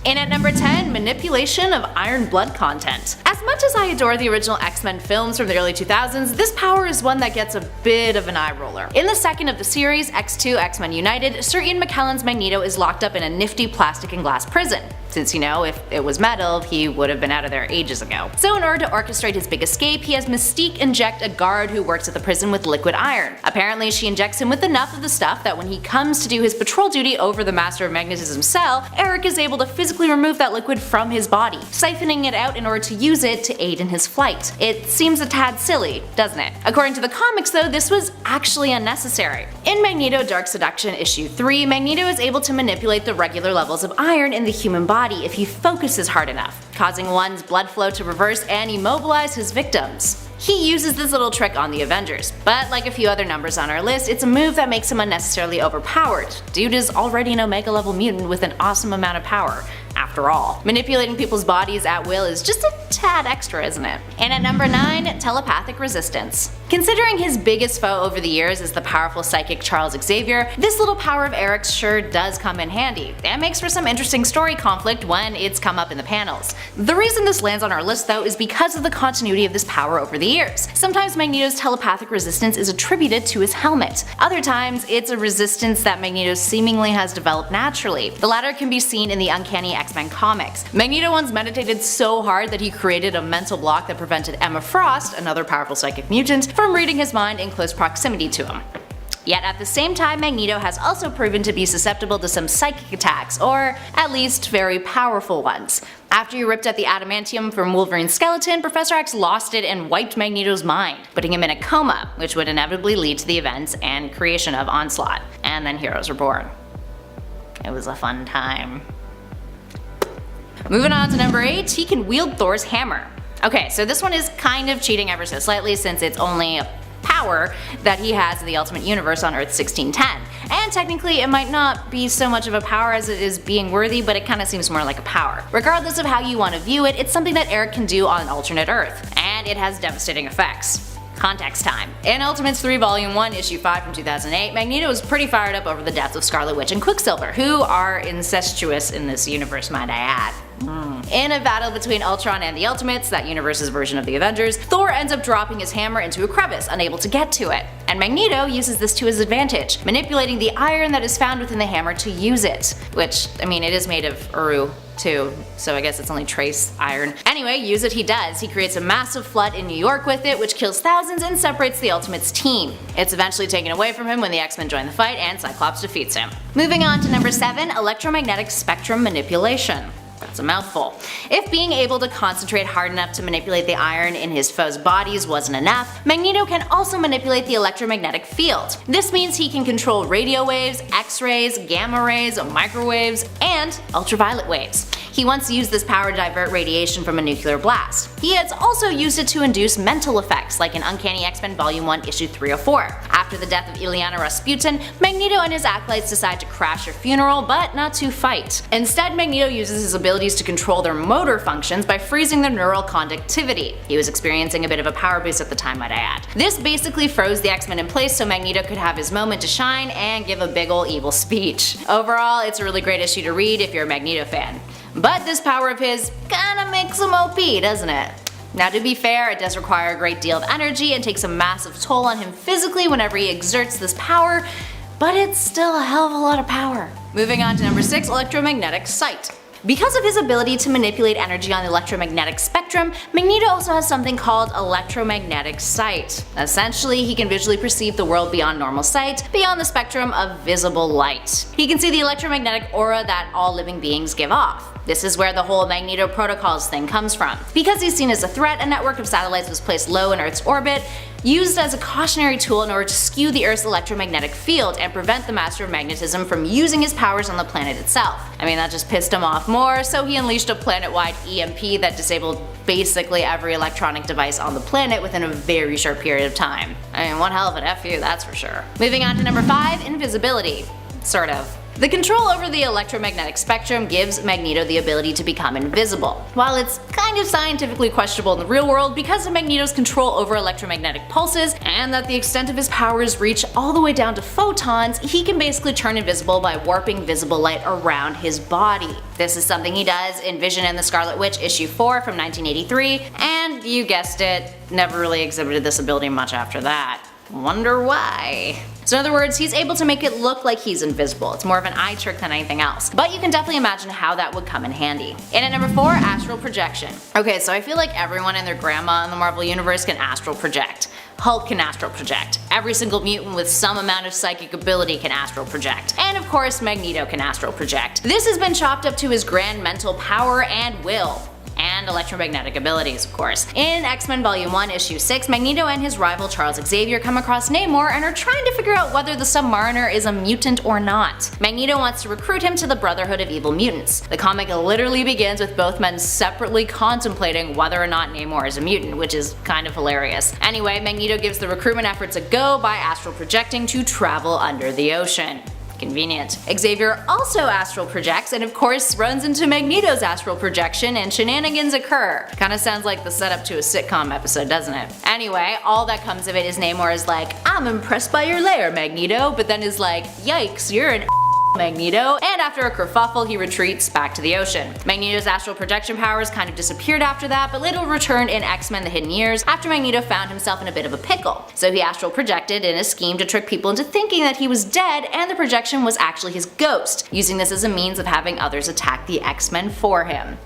In at number 10, manipulation of iron blood content. As much as I adore the original X-Men films from the early 2000s, this power is one that gets a bit of an eye roller. In the second of the series, X2 X-Men United, Sir Ian McKellen's Magneto is locked up in a nifty plastic and glass prison. Since, you know, if it was metal, he would have been out of there ages ago. So in order to orchestrate his big escape, he has Mystique inject a guard who works at the prison with liquid iron. Apparently she injects him with enough of the stuff that when he comes to do his patrol duty over the Master of Magnetism's cell, Eric is able to physically remove that liquid from his body, siphoning it out in order to use it to aid in his flight. It seems a tad silly, doesn't it? According to the comics though, this was actually unnecessary. In Magneto Dark Seduction issue 3, Magneto is able to manipulate the regular levels of iron in the human body if he focuses hard enough, causing one's blood flow to reverse and immobilize his victims. He uses this little trick on the Avengers, but like a few other numbers on our list, it's a move that makes him unnecessarily overpowered. Dude is already an Omega level mutant with an awesome amount of power. After all, manipulating people's bodies at will is just a tad extra, isn't it? And at number 9, Telepathic Resistance. Considering his biggest foe over the years is the powerful psychic Charles Xavier, this little power of Eric's sure does come in handy, and makes for some interesting story conflict when it's come up in the panels. The reason this lands on our list though is because of the continuity of this power over the years. Sometimes Magneto's telepathic resistance is attributed to his helmet. Other times, it's a resistance that Magneto seemingly has developed naturally. The latter can be seen in the Uncanny X-Men comics. Magneto once meditated so hard that he created a mental block that prevented Emma Frost, another powerful psychic mutant, from reading his mind in close proximity to him. Yet at the same time, Magneto has also proven to be susceptible to some psychic attacks, or at least very powerful ones. After he ripped out the adamantium from Wolverine's skeleton, Professor X lost it and wiped Magneto's mind, putting him in a coma, which would inevitably lead to the events and creation of Onslaught. And then heroes were born. It was a fun time. Moving on to number 8, he can wield Thors Hammer. Okay, so this one is kind of cheating ever so slightly since it's only a power that he has in the Ultimate Universe on Earth 1610. And technically it might not be so much of a power as it is being worthy, but it kinda seems more like a power. Regardless of how you want to view it, it's something that Eric can do on an alternate Earth, and it has devastating effects. Context time. In Ultimates 3 Volume 1 Issue 5 from 2008, Magneto was pretty fired up over the deaths of Scarlet Witch and Quicksilver, who are incestuous in this universe, might I add. In a battle between Ultron and the Ultimates, that universe's version of the Avengers, Thor ends up dropping his hammer into a crevice, unable to get to it. And Magneto uses this to his advantage, manipulating the iron that is found within the hammer to use it. Which, I mean, it is made of Uru too, so I guess it's only trace iron. Anyway, use it he does. He creates a massive flood in New York with it, which kills thousands and separates the Ultimates team. It's eventually taken away from him when the X-Men join the fight and Cyclops defeats him. Moving on to number 7, electromagnetic spectrum manipulation. That's a mouthful. If being able to concentrate hard enough to manipulate the iron in his foes' bodies wasn't enough, Magneto can also manipulate the electromagnetic field. This means he can control radio waves, X-rays, gamma rays, microwaves, and ultraviolet waves. He once used this power to divert radiation from a nuclear blast. He has also used it to induce mental effects, like in Uncanny X-Men Volume 1 Issue 304. After the death of Ileana Rasputin, Magneto and his acolytes decide to crash her funeral, but not to fight. Instead, Magneto uses his abilities to control their motor functions by freezing their neural conductivity. He was experiencing a bit of a power boost at the time, might I add. This basically froze the X-Men in place so Magneto could have his moment to shine and give a big ol' evil speech. Overall, it's a really great issue to read if you're a Magneto fan. But this power of his kinda makes him OP, doesn't it? Now, to be fair, it does require a great deal of energy and takes a massive toll on him physically whenever he exerts this power, but it's still a hell of a lot of power. Moving on to number 6, Electromagnetic Sight. Because of his ability to manipulate energy on the electromagnetic spectrum, Magneto also has something called electromagnetic sight. Essentially, he can visually perceive the world beyond normal sight, beyond the spectrum of visible light. He can see the electromagnetic aura that all living beings give off. This is where the whole Magneto Protocols thing comes from. Because he's seen as a threat, a network of satellites was placed low in Earth's orbit, used as a cautionary tool in order to skew the Earth's electromagnetic field and prevent the Master of Magnetism from using his powers on the planet itself. I mean, that just pissed him off more, so he unleashed a planet-wide EMP that disabled basically every electronic device on the planet within a very short period of time. I mean, one hell of an FU, that's for sure. Moving on to number 5, invisibility. Sort of. The control over the electromagnetic spectrum gives Magneto the ability to become invisible. While it's kind of scientifically questionable in the real world because of Magneto's control over electromagnetic pulses and that the extent of his powers reach all the way down to photons, he can basically turn invisible by warping visible light around his body. This is something he does in Vision and the Scarlet Witch issue 4 from 1983, and you guessed it, never really exhibited this ability much after that. Wonder why? So in other words, he's able to make it look like he's invisible. It's more of an eye trick than anything else. But you can definitely imagine how that would come in handy. And at number 4, Astral Projection. Okay, so I feel like everyone and their grandma in the Marvel Universe can astral project. Hulk can astral project. Every single mutant with some amount of psychic ability can astral project. And of course, Magneto can astral project. This has been chopped up to his grand mental power and will. And electromagnetic abilities, of course. In X-Men Volume 1 Issue 6, Magneto and his rival Charles Xavier come across Namor and are trying to figure out whether the Submariner is a mutant or not. Magneto wants to recruit him to the Brotherhood of Evil Mutants. The comic literally begins with both men separately contemplating whether or not Namor is a mutant, which is kind of hilarious. Anyway, Magneto gives the recruitment efforts a go by astral projecting to travel under the ocean. Convenient. Xavier also astral projects and of course runs into Magneto's astral projection and shenanigans occur. Kinda sounds like the setup to a sitcom episode, doesn't it? Anyway, all that comes of it is Namor is like, I'm impressed by your lair, Magneto, but then is like, yikes, you're an Magneto, and after a kerfuffle he retreats back to the ocean. Magneto's astral projection powers kind of disappeared after that, but later returned in X-Men The Hidden Years after Magneto found himself in a bit of a pickle. So he astral projected in a scheme to trick people into thinking that he was dead and the projection was actually his ghost, using this as a means of having others attack the X-Men for him.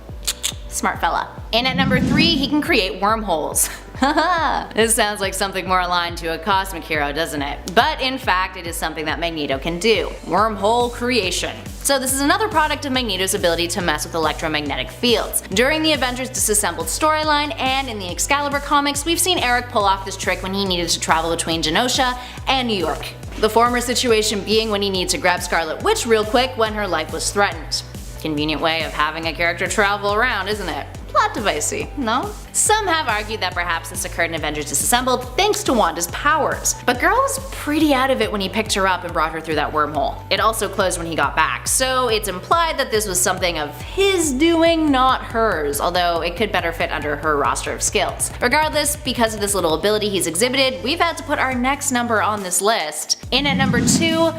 Smart fella. And at number 3, he can create wormholes. Haha! This sounds like something more aligned to a cosmic hero, doesn't it? But in fact, it is something that Magneto can do. Wormhole creation. So this is another product of Magneto's ability to mess with electromagnetic fields. During the Avengers Disassembled storyline and in the Excalibur comics, we've seen Eric pull off this trick when he needed to travel between Genosha and New York. The former situation being when he needed to grab Scarlet Witch real quick when her life was threatened. Convenient way of having a character travel around, isn't it? Plot devicey, no? Some have argued that perhaps this occurred in Avengers Disassembled thanks to Wanda's powers, but Girl was pretty out of it when he picked her up and brought her through that wormhole. It also closed when he got back, so it's implied that this was something of his doing, not hers, although it could better fit under her roster of skills. Regardless, because of this little ability he's exhibited, we've had to put our next number on this list. In at number 2,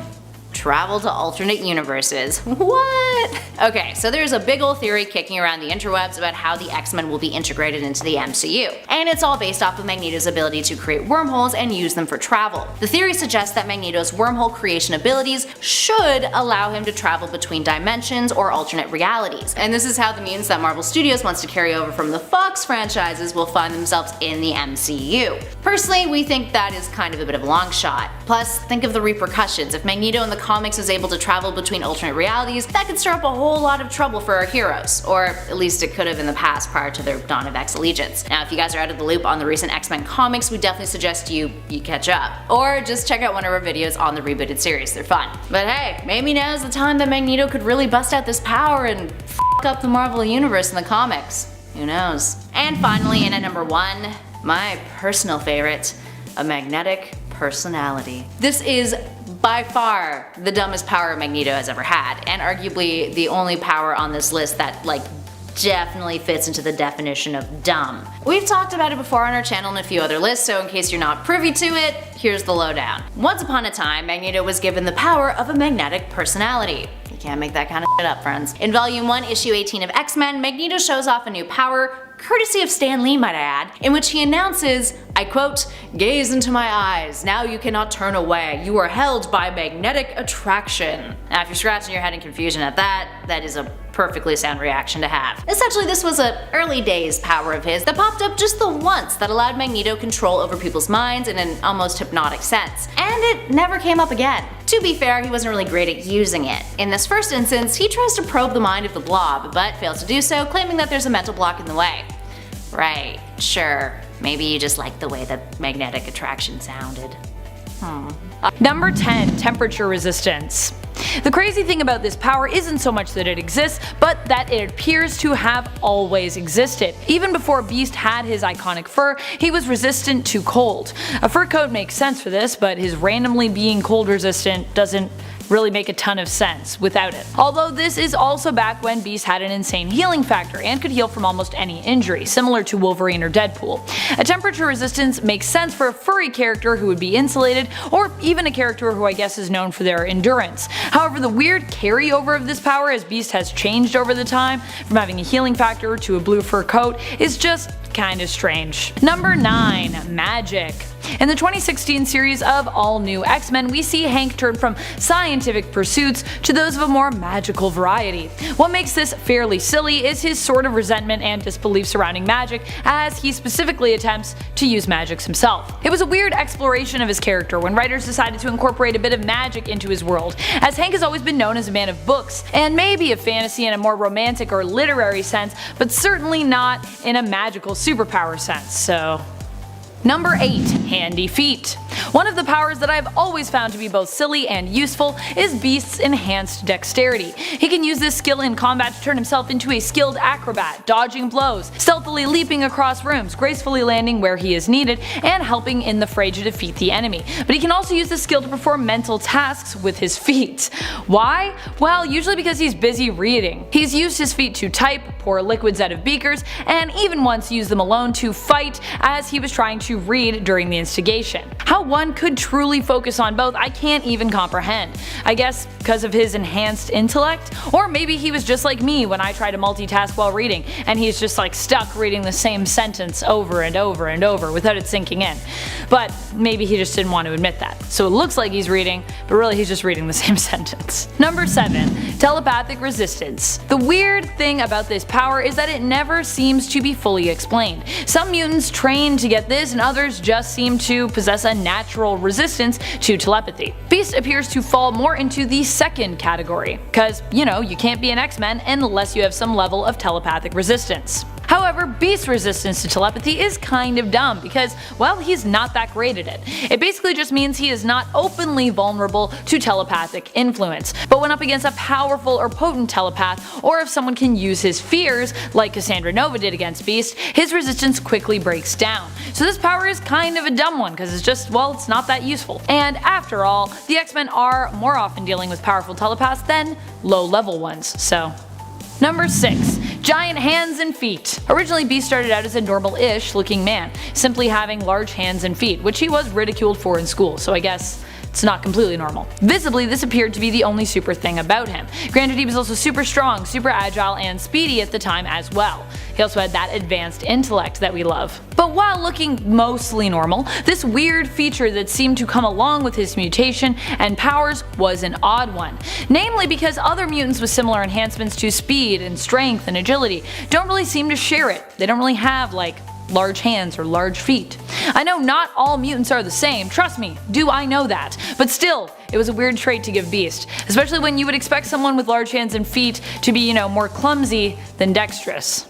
travel to alternate universes. What? Okay, so there's a big ol' theory kicking around the interwebs about how the X-Men will be integrated into the MCU, and it's all based off of Magneto's ability to create wormholes and use them for travel. The theory suggests that Magneto's wormhole creation abilities should allow him to travel between dimensions or alternate realities, and this is how the mutants that Marvel Studios wants to carry over from the Fox franchises will find themselves in the MCU. Personally, we think that is kind of a bit of a long shot. Plus, think of the repercussions. If Magneto and the comics is able to travel between alternate realities, that could stir up a whole lot of trouble for our heroes. Or at least it could have in the past prior to their Dawn of X allegiance. Now if you guys are out of the loop on the recent X-Men comics, we definitely suggest you catch up. Or just check out one of our videos on the rebooted series, they're fun. But hey, maybe now's the time that Magneto could really bust out this power and f up the Marvel Universe in the comics. Who knows? And finally, in at number 1, my personal favorite, a magnetic personality. This is by far the dumbest power Magneto has ever had, and arguably the only power on this list that definitely fits into the definition of dumb. We've talked about it before on our channel and a few other lists, so in case you're not privy to it, here's the lowdown. Once upon a time, Magneto was given the power of a magnetic personality. You can't make that kind of shit up, friends. In Volume 1, Issue 18 of X-Men, Magneto shows off a new power, courtesy of Stan Lee might I add, in which he announces, I quote, "Gaze into my eyes, now you cannot turn away, you are held by magnetic attraction." Now if you're scratching your head in confusion at that, that is a perfectly sound reaction to have. Essentially this was a early days power of his that popped up just the once that allowed Magneto control over people's minds in an almost hypnotic sense, and it never came up again. To be fair, he wasn't really great at using it. In this first instance, he tries to probe the mind of the Blob, but fails to do so, claiming that there's a mental block in the way. Right, sure, maybe you just like the way that magnetic attraction sounded. Number 10, temperature resistance. The crazy thing about this power isn't so much that it exists, but that it appears to have always existed. Even before Beast had his iconic fur, he was resistant to cold. A fur coat makes sense for this, but his randomly being cold resistant doesn't really make a ton of sense without it. Although this is also back when Beast had an insane healing factor and could heal from almost any injury, similar to Wolverine or Deadpool. A temperature resistance makes sense for a furry character who would be insulated, or even a character who I guess is known for their endurance. However, the weird carryover of this power as Beast has changed over the time, from having a healing factor to a blue fur coat, is just kinda strange. Number 9, magic. In the 2016 series of All New X-Men, we see Hank turn from scientific pursuits to those of a more magical variety. What makes this fairly silly is his sort of resentment and disbelief surrounding magic, as he specifically attempts to use magics himself. It was a weird exploration of his character when writers decided to incorporate a bit of magic into his world, as Hank has always been known as a man of books, and maybe of fantasy in a more romantic or literary sense, but certainly not in a magical superpower sense, so... Number 8, handy feet. One of the powers that I've always found to be both silly and useful is Beast's enhanced dexterity. He can use this skill in combat to turn himself into a skilled acrobat, dodging blows, stealthily leaping across rooms, gracefully landing where he is needed, and helping in the fray to defeat the enemy. But he can also use this skill to perform mental tasks with his feet. Why? Well, usually because he's busy reading. He's used his feet to type, pour liquids out of beakers, and even once used them alone to fight as he was trying to read during the instigation. How one could truly focus on both I can't even comprehend. I guess because of his enhanced intellect? Or maybe he was just like me when I try to multitask while reading, and he's just stuck reading the same sentence over and over and over without it sinking in. But maybe he just didn't want to admit that. So it looks like he's reading, but really he's just reading the same sentence. Number 7, telepathic resistance. The weird thing about this power is that it never seems to be fully explained. Some mutants train to get this, and others just seem to possess a natural resistance to telepathy. Beast appears to fall more into the second category, cause you can't be an X-Men unless you have some level of telepathic resistance. However, Beast's resistance to telepathy is kind of dumb because, well, he's not that great at it. It basically just means he is not openly vulnerable to telepathic influence, but when up against a powerful or potent telepath, or if someone can use his fears, like Cassandra Nova did against Beast, his resistance quickly breaks down. So this power is kind of a dumb one because it's just, well, it's not that useful. And after all, the X-Men are more often dealing with powerful telepaths than low-level ones, so... Number 6, giant hands and feet. Originally Beast started out as a normal-ish looking man, simply having large hands and feet, which he was ridiculed for in school, so I guess it's not completely normal. Visibly, this appeared to be the only super thing about him. Granted, he was also super strong, super agile, and speedy at the time as well. He also had that advanced intellect that we love. But while looking mostly normal, this weird feature that seemed to come along with his mutation and powers was an odd one. Namely because other mutants with similar enhancements to speed and strength and agility don't really seem to share it. They don't really have large hands or large feet. I know not all mutants are the same, trust me, do I know that, but still, it was a weird trait to give Beast, especially when you would expect someone with large hands and feet to be, more clumsy than dexterous.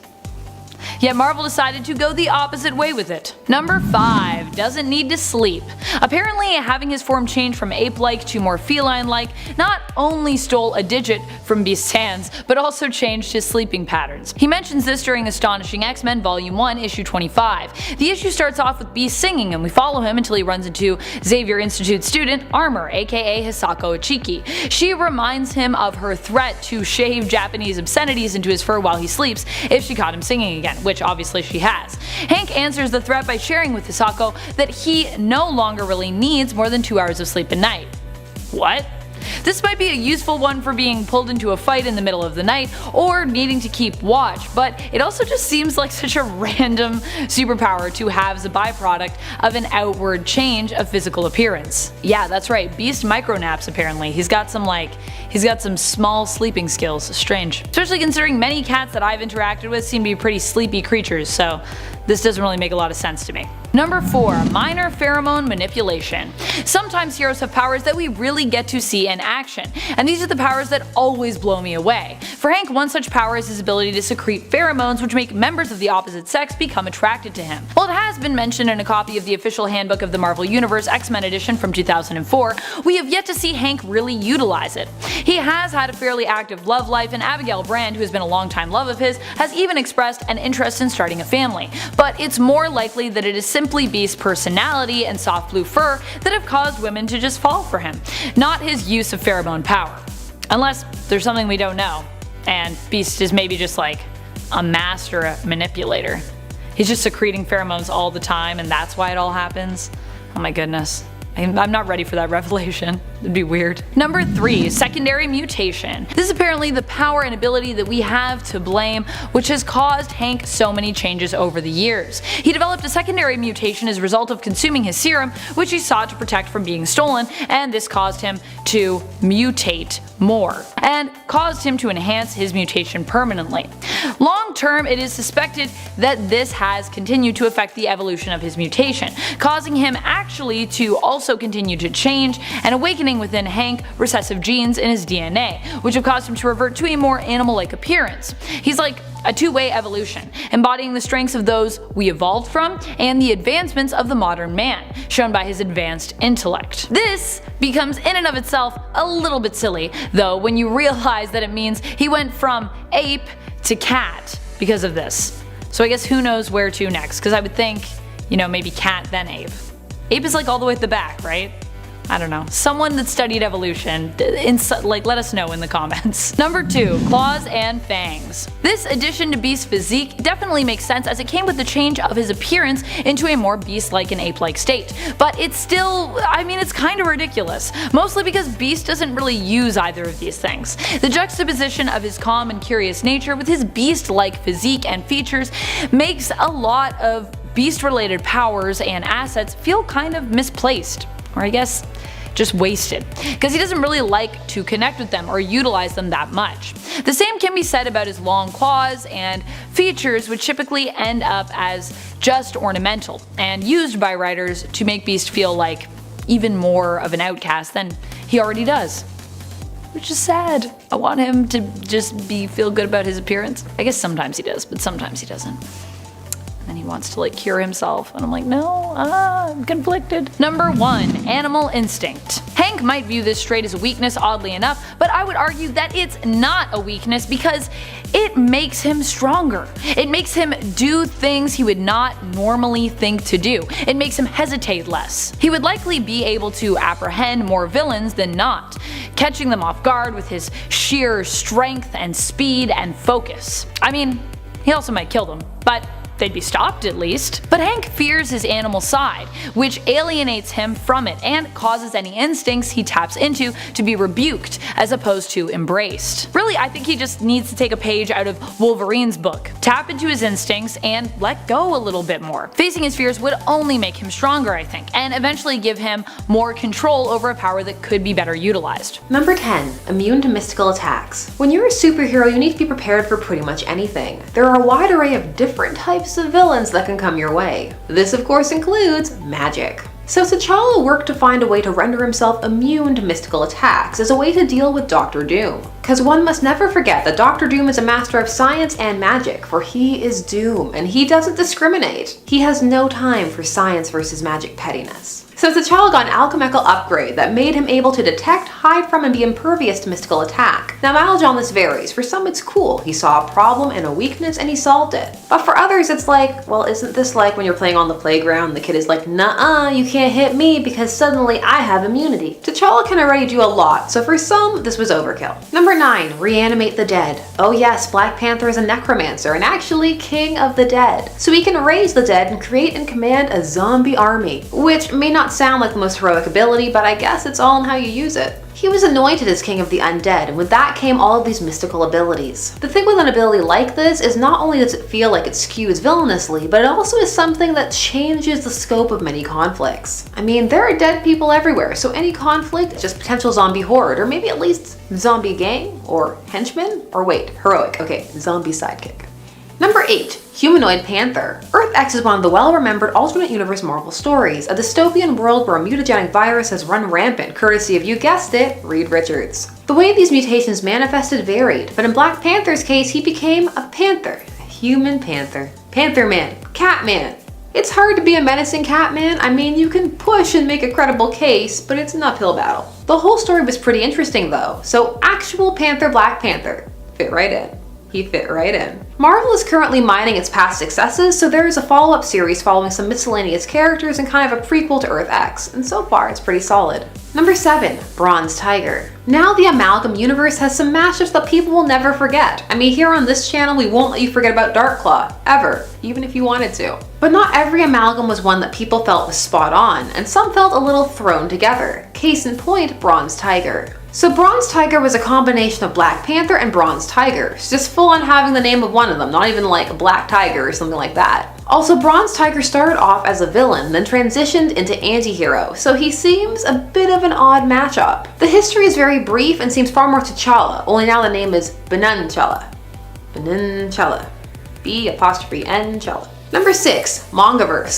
Yet Marvel decided to go the opposite way with it. Number 5. Doesn't need to sleep. Apparently having his form change from ape-like to more feline-like not only stole a digit from Beast's hands, but also changed his sleeping patterns. He mentions this during Astonishing X-Men Volume 1, Issue 25. The issue starts off with Beast singing and we follow him until he runs into Xavier Institute student Armor, aka Hisako Ichiki. She reminds him of her threat to shave Japanese obscenities into his fur while he sleeps if she caught him singing again, which obviously she has. Hank answers the threat by sharing with Hisako that he no longer really needs more than 2 hours of sleep a night. What? This might be a useful one for being pulled into a fight in the middle of the night or needing to keep watch, but it also just seems like such a random superpower to have as a byproduct of an outward change of physical appearance. Yeah, that's right, Beast micronaps apparently. He's got some small sleeping skills. Strange. Especially considering many cats that I've interacted with seem to be pretty sleepy creatures, so this doesn't really make a lot of sense to me. Number 4. Minor pheromone manipulation. Sometimes heroes have powers that we really get to see in action, and these are the powers that always blow me away. For Hank, one such power is his ability to secrete pheromones which make members of the opposite sex become attracted to him. While it has been mentioned in a copy of the official handbook of the Marvel Universe X-Men edition from 2004, we have yet to see Hank really utilize it. He has had a fairly active love life, and Abigail Brand, who has been a longtime love of his, has even expressed an interest in starting a family. But it's more likely that it is simply Beast's personality and soft blue fur that have caused women to just fall for him, not his use of pheromone power. Unless there's something we don't know, and Beast is maybe just like a master manipulator. He's just secreting pheromones all the time and that's why it all happens. Oh my goodness. I'm not ready for that revelation. It'd be weird. Number 3. Secondary mutation. This is apparently the power and ability that we have to blame, which has caused Hank so many changes over the years. He developed a secondary mutation as a result of consuming his serum, which he sought to protect from being stolen, and this caused him to mutate more, and caused him to enhance his mutation permanently. Long term, it is suspected that this has continued to affect the evolution of his mutation, causing him actually to also continue to change and awakening within Hank recessive genes in his DNA, which have caused him to revert to a more animal-like appearance. He's like a two-way evolution, embodying the strengths of those we evolved from and the advancements of the modern man, shown by his advanced intellect. This becomes in and of itself a little bit silly, though, when you realize that it means he went from ape to cat because of this. So I guess who knows where to next, because I would think, maybe cat then ape. Ape is like all the way at the back, right? I don't know. Someone that studied evolution, let us know in the comments. Number 2. Claws and fangs. This addition to Beast's physique definitely makes sense as it came with the change of his appearance into a more beast-like and ape-like state. But it's still, it's kinda ridiculous. Mostly because Beast doesn't really use either of these things. The juxtaposition of his calm and curious nature with his beast-like physique and features makes a lot of Beast-related powers and assets feel kind of misplaced. Or I guess just wasted, because he doesn't really like to connect with them or utilize them that much. The same can be said about his long claws and features, which typically end up as just ornamental and used by writers to make Beast feel like even more of an outcast than he already does. Which is sad. I want him to just feel good about his appearance. I guess sometimes he does, but sometimes he doesn't. And he wants to cure himself, and I'm like, no, I'm conflicted. Number 1. Animal instinct. Hank might view this trait as a weakness, oddly enough, but I would argue that it's not a weakness because it makes him stronger. It makes him do things he would not normally think to do. It makes him hesitate less. He would likely be able to apprehend more villains than not, catching them off guard with his sheer strength and speed and focus. He also might kill them, but they'd be stopped at least. But Hank fears his animal side, which alienates him from it and causes any instincts he taps into to be rebuked as opposed to embraced. Really, I think he just needs to take a page out of Wolverine's book. Tap into his instincts and let go a little bit more. Facing his fears would only make him stronger, I think, and eventually give him more control over a power that could be better utilized. Number 10. Immune to mystical attacks. When you're a superhero, you need to be prepared for pretty much anything. There are a wide array of different types types of villains that can come your way. This of course includes magic. So T'Challa worked to find a way to render himself immune to mystical attacks as a way to deal with Doctor Doom. Cause one must never forget that Doctor Doom is a master of science and magic, for he is Doom, and he doesn't discriminate. He has no time for science versus magic pettiness. So T'Challa got an alchemical upgrade that made him able to detect, hide from, and be impervious to mystical attack. Now mileage on this varies. For some it's cool. He saw a problem and a weakness and he solved it. But for others it's like, well, isn't this like when you're playing on the playground and the kid is like, nuh-uh, you can't hit me because suddenly I have immunity. T'Challa can already do a lot, so for some this was overkill. Number 9, Reanimate the Dead. Oh yes, Black Panther is a necromancer and actually king of the dead. So he can raise the dead and create and command a zombie army, which may not sound like the most heroic ability, but I guess it's all in how you use it. He was anointed as king of the undead, and with that came all of these mystical abilities. The thing with an ability like this is not only does it feel like it skews villainously, but it also is something that changes the scope of many conflicts. I mean, there are dead people everywhere, so any conflict is just potential zombie horde, or maybe at least zombie gang, or henchman, or wait, heroic, okay, zombie sidekick. Number 8, Humanoid Panther. Earth X is one of the well-remembered alternate universe Marvel stories, a dystopian world where a mutagenic virus has run rampant, courtesy of, you guessed it, Reed Richards. The way these mutations manifested varied, but in Black Panther's case, he became a panther. A human panther. Panther Man. Cat Man. It's hard to be a menacing Catman. I mean, you can push and make a credible case, but it's an uphill battle. The whole story was pretty interesting though, so actual Panther Black Panther fit right in. He fit right in. Marvel is currently mining its past successes, so there is a follow-up series following some miscellaneous characters and kind of a prequel to Earth X, and so far it's pretty solid. Number 7, Bronze Tiger. Now the Amalgam universe has some mashups that people will never forget. I mean, here on this channel we won't let you forget about Darkclaw, ever, even if you wanted to. But not every Amalgam was one that people felt was spot on, and some felt a little thrown together. Case in point, Bronze Tiger. So Bronze Tiger was a combination of Black Panther and Bronze Tiger, just full on having the name of one of them, not even like a Black Tiger or something like that. Also, Bronze Tiger started off as a villain, then transitioned into anti-hero, so he seems a bit of an odd matchup. The history is very brief and seems far more T'Challa, only now the name is Ben'Chala. Ben'Chala. B''N''Chala. Number 6, Mangaverse.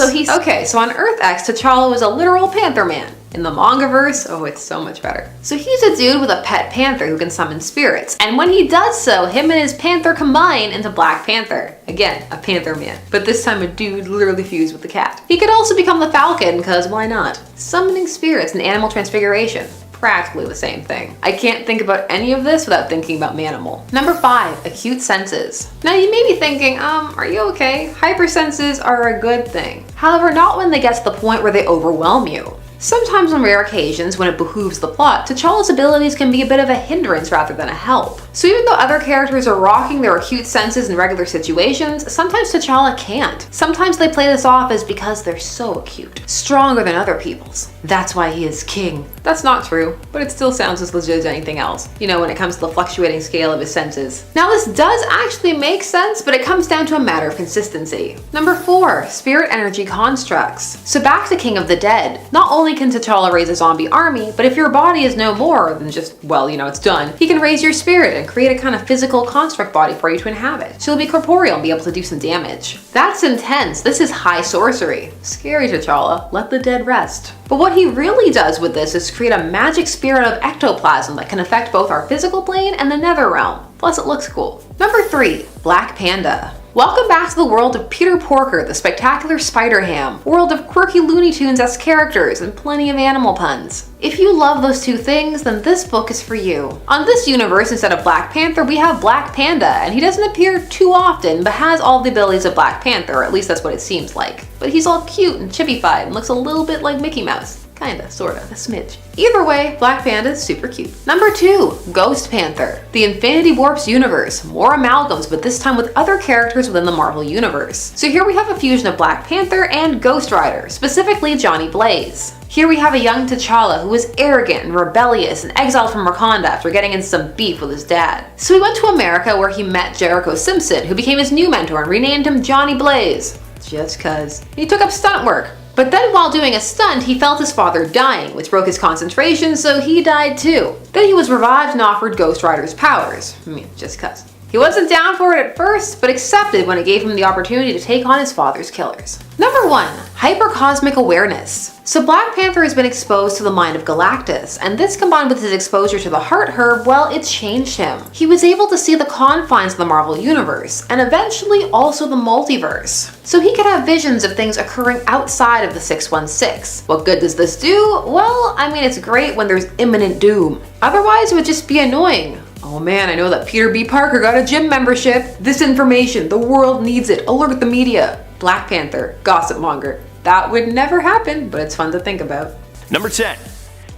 So on Earth X, T'Challa was a literal Panther Man. In the Mangaverse, oh, it's so much better. So he's a dude with a pet panther who can summon spirits, and when he does so, him and his panther combine into Black Panther. Again, a Panther Man, but this time a dude literally fused with the cat. He could also become the Falcon, cause why not? Summoning spirits and animal transfiguration. Practically the same thing. I can't think about any of this without thinking about Manimal. Number 5, Acute Senses. Now you may be thinking, are you okay? Hypersenses are a good thing. However, not when they get to the point where they overwhelm you. Sometimes on rare occasions, when it behooves the plot, T'Challa's abilities can be a bit of a hindrance rather than a help. So even though other characters are rocking their acute senses in regular situations, sometimes T'Challa can't. Sometimes they play this off as because they're so acute, stronger than other people's. That's why he is king. That's not true, but it still sounds as legit as anything else, you know, when it comes to the fluctuating scale of his senses. Now this does actually make sense, but it comes down to a matter of consistency. Number 4, Spirit Energy Constructs. So back to King of the Dead. Not only can T'Challa raise a zombie army, but if your body is no more than just, well, you know, it's done, he can raise your spirit and create a kind of physical construct body for you to inhabit. So you'll be corporeal and be able to do some damage. That's intense. This is high sorcery. Scary T'Challa. Let the dead rest. But what he really does with this is create a magic spirit of ectoplasm that can affect both our physical plane and the nether realm. Plus it looks cool. Number 3, Black Panda. Welcome back to the world of Peter Porker, the spectacular Spider-Ham, world of quirky Looney Tunes-esque characters and plenty of animal puns. If you love those two things, then this book is for you. On this universe, instead of Black Panther, we have Black Panda, and he doesn't appear too often, but has all the abilities of Black Panther, or at least that's what it seems like. But he's all cute and chippy-fied and looks a little bit like Mickey Mouse. Kinda, sorta, a smidge. Either way, Black Panda is super cute. Number 2, Ghost Panther. The Infinity Warps universe. More amalgams, but this time with other characters within the Marvel universe. So here we have a fusion of Black Panther and Ghost Rider, specifically Johnny Blaze. Here we have a young T'Challa who is arrogant and rebellious and exiled from Wakanda after getting in some beef with his dad. So he went to America where he met Jericho Simpson, who became his new mentor and renamed him Johnny Blaze. Just cuz. He took up stunt work. But then while doing a stunt, he felt his father dying, which broke his concentration, so he died too. Then he was revived and offered Ghost Rider's powers. I mean, just cuz. He He wasn't down for it at first, but accepted when it gave him the opportunity to take on his father's killers. Number 1. Hypercosmic Awareness. So Black Panther has been exposed to the mind of Galactus, and this combined with his exposure to the Heart Herb, well, it's changed him. He was able to see the confines of the Marvel Universe, and eventually also the multiverse. So he could have visions of things occurring outside of the 616. What good does this do? Well, I mean, it's great when there's imminent doom. Otherwise, it would just be annoying. Oh man, I know that Peter B. Parker got a gym membership. This information, the world needs it. Alert the media. Black Panther, gossip monger. That would never happen, but it's fun to think about. Number 10.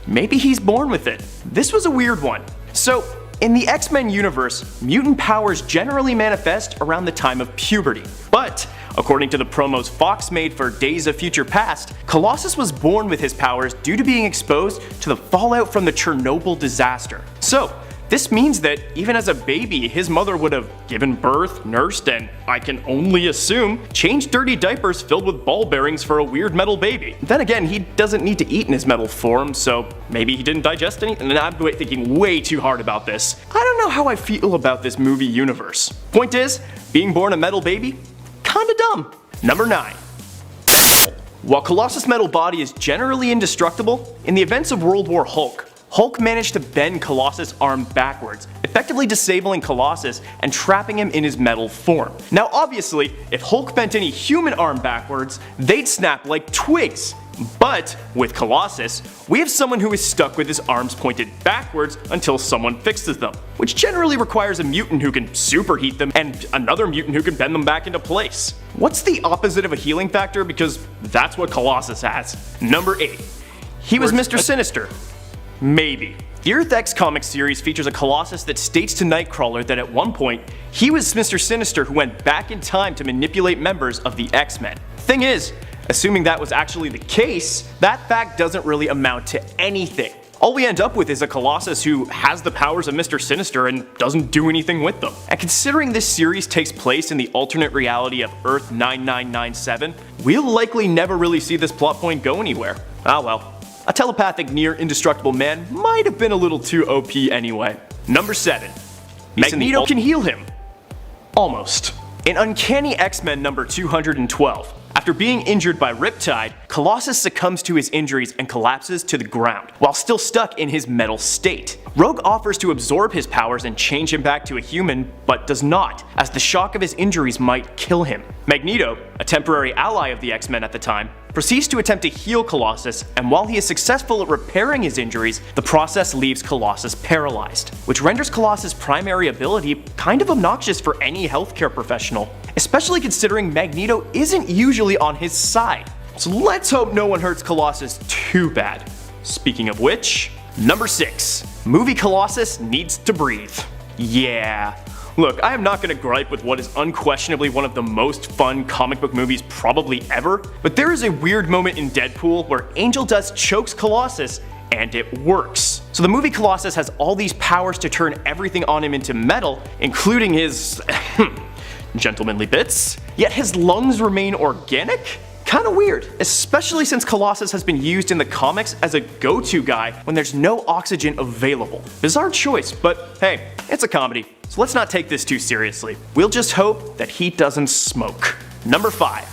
Maybe he's born with it. This was a weird one. So, in the X-Men universe, mutant powers generally manifest around the time of puberty. But, according to the promos Fox made for Days of Future Past, Colossus was born with his powers due to being exposed to the fallout from the Chernobyl disaster. So, this means that even as a baby, his mother would have given birth, nursed, and, I can only assume, changed dirty diapers filled with ball bearings for a weird metal baby. Then again, he doesn't need to eat in his metal form, so maybe he didn't digest anything. And I'm thinking way too hard about this. I don't know how I feel about this movie universe. Point is, being born a metal baby? Kinda dumb. Number 9. While Colossus' metal body is generally indestructible, in the events of World War Hulk managed to bend Colossus' arm backwards, effectively disabling Colossus and trapping him in his metal form. Now obviously, if Hulk bent any human arm backwards, they'd snap like twigs. But with Colossus, we have someone who is stuck with his arms pointed backwards until someone fixes them, which generally requires a mutant who can superheat them and another mutant who can bend them back into place. What's the opposite of a healing factor? Because that's what Colossus has. Number 8. He was Mr. Sinister. Maybe. The Earth X comic series features a Colossus that states to Nightcrawler that at one point, he was Mr. Sinister who went back in time to manipulate members of the X-Men. Thing is, assuming that was actually the case, that fact doesn't really amount to anything. All we end up with is a Colossus who has the powers of Mr. Sinister and doesn't do anything with them. And considering this series takes place in the alternate reality of Earth 9997, we'll likely never really see this plot point go anywhere. Ah well. A telepathic near indestructible man might have been a little too OP anyway. Number 7. Magneto Can Heal Him. Almost. In Uncanny X-Men number 212, after being injured by Riptide, Colossus succumbs to his injuries and collapses to the ground, while still stuck in his metal state. Rogue offers to absorb his powers and change him back to a human, but does not, as the shock of his injuries might kill him. Magneto, a temporary ally of the X-Men at the time, proceeds to attempt to heal Colossus, and while he is successful at repairing his injuries, the process leaves Colossus paralyzed, which renders Colossus' primary ability kind of obnoxious for any healthcare professional, especially considering Magneto isn't usually on his side. So let's hope no one hurts Colossus too bad. Speaking of which, number 6. Movie Colossus needs to breathe. Yeah. Look, I am not gonna gripe with what is unquestionably one of the most fun comic book movies probably ever, but there is a weird moment in Deadpool where Angel Dust chokes Colossus and it works. So the movie Colossus has all these powers to turn everything on him into metal, including his gentlemanly bits, yet his lungs remain organic? Kinda weird, especially since Colossus has been used in the comics as a go-to guy when there's no oxygen available. Bizarre choice, but hey, it's a comedy, so let's not take this too seriously. We'll just hope that he doesn't smoke. Number 5.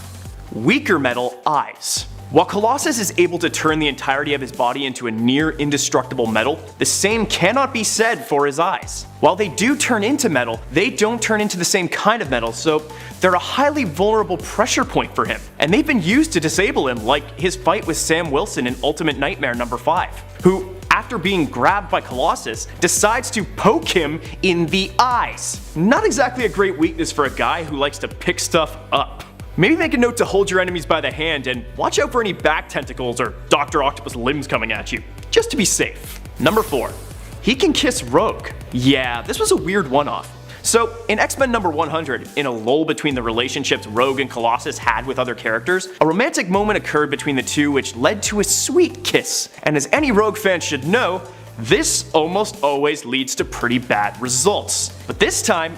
Weaker metal eyes. While Colossus is able to turn the entirety of his body into a near indestructible metal, the same cannot be said for his eyes. While they do turn into metal, they don't turn into the same kind of metal, so they're a highly vulnerable pressure point for him. And they've been used to disable him, like his fight with Sam Wilson in Ultimate Nightmare number 5, who, after being grabbed by Colossus, decides to poke him in the eyes. Not exactly a great weakness for a guy who likes to pick stuff up. Maybe make a note to hold your enemies by the hand and watch out for any back tentacles or Dr. Octopus limbs coming at you, just to be safe. Number 4. He can kiss Rogue. Yeah, this was a weird one-off. So, in X-Men number 100, in a lull between the relationships Rogue and Colossus had with other characters, a romantic moment occurred between the two which led to a sweet kiss. And as any Rogue fan should know, this almost always leads to pretty bad results. But this time,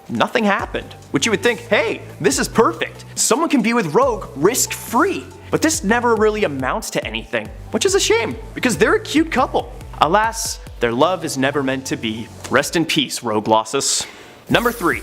nothing happened, which you would think, hey, this is perfect. Someone can be with Rogue risk-free. But this never really amounts to anything, which is a shame, because they're a cute couple. Alas, their love is never meant to be. Rest in peace, Rogue Colossus. Number 3.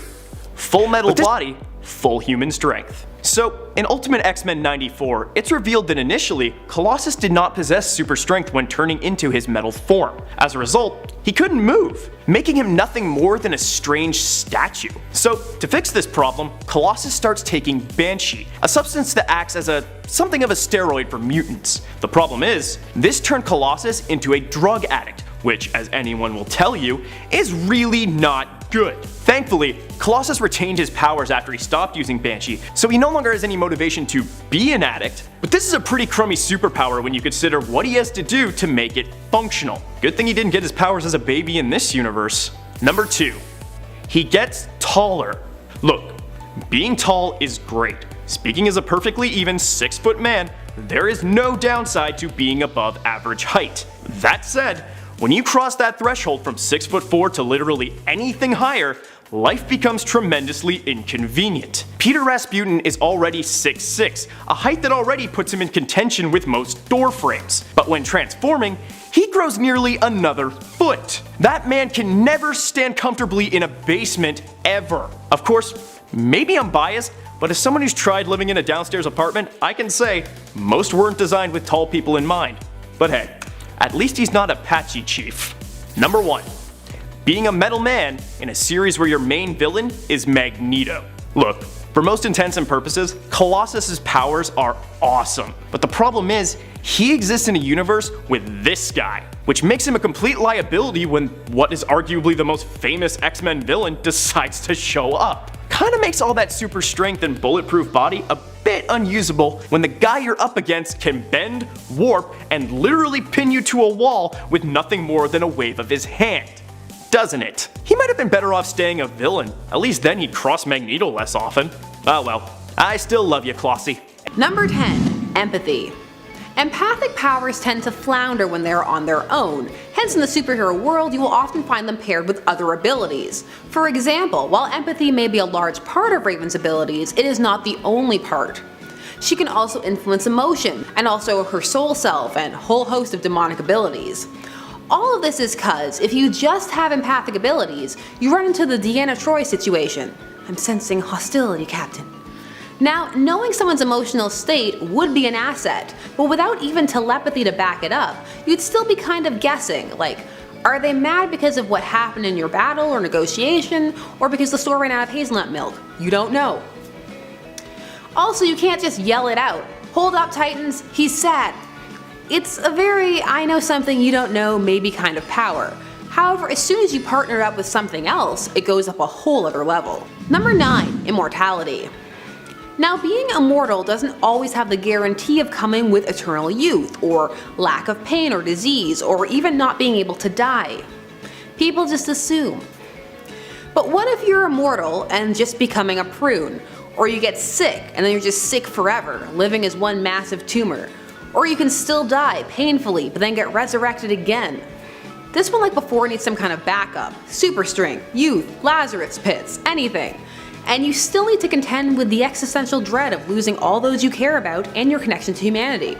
Full metal body, full human strength. So, in Ultimate X-Men 94, it's revealed that initially, Colossus did not possess super strength when turning into his metal form. As a result, he couldn't move, making him nothing more than a strange statue. So, to fix this problem, Colossus starts taking Banshee, a substance that acts as something of a steroid for mutants. The problem is, this turned Colossus into a drug addict, which, as anyone will tell you, is really not good. Thankfully, Colossus retained his powers after he stopped using Banshee, so he no longer has any motivation to be an addict, but this is a pretty crummy superpower when you consider what he has to do to make it functional. Good thing he didn't get his powers as a baby in this universe. Number 2. He gets taller. Look, being tall is great. Speaking as a perfectly even 6-foot man, there is no downside to being above average height. That said, when you cross that threshold from 6'4" to literally anything higher, life becomes tremendously inconvenient. Peter Rasputin is already 6'6", a height that already puts him in contention with most door frames. But when transforming, he grows nearly another foot. That man can never stand comfortably in a basement ever. Of course, maybe I'm biased, but as someone who's tried living in a downstairs apartment, I can say most weren't designed with tall people in mind. But hey, at least he's not Apache Chief. Number 1. Being a metal man in a series where your main villain is Magneto. Look, for most intents and purposes, Colossus's powers are awesome, but the problem is, he exists in a universe with this guy, which makes him a complete liability when what is arguably the most famous X-Men villain decides to show up. Kinda makes all that super strength and bulletproof body a bit unusable when the guy you're up against can bend, warp, and literally pin you to a wall with nothing more than a wave of his hand. Doesn't it? He might have been better off staying a villain. At least then he'd cross Magneto less often. Oh well, I still love you, Clossy. Number 10. Empathy. Empathic powers tend to flounder when they are on their own, hence in the superhero world you will often find them paired with other abilities. For example, while empathy may be a large part of Raven's abilities, it is not the only part. She can also influence emotion, and also her soul self and whole host of demonic abilities. All of this is cause if you just have empathic abilities, you run into the Deanna Troi situation. I'm sensing hostility, Captain. Now, knowing someone's emotional state would be an asset, but without even telepathy to back it up, you'd still be kind of guessing, like, are they mad because of what happened in your battle or negotiation, or because the store ran out of hazelnut milk? You don't know. Also, you can't just yell it out. Hold up, Titans, he's sad. It's a very I know something you don't know maybe kind of power. However, as soon as you partner up with something else, it goes up a whole other level. Number 9. Immortality. Now, being immortal doesn't always have the guarantee of coming with eternal youth, or lack of pain or disease, or even not being able to die. People just assume. But what if you're immortal and just becoming a prune? Or you get sick and then you're just sick forever, living as one massive tumor? Or you can still die painfully but then get resurrected again. This one, like before, needs some kind of backup. Super strength, youth, Lazarus pits, anything. And you still need to contend with the existential dread of losing all those you care about and your connection to humanity.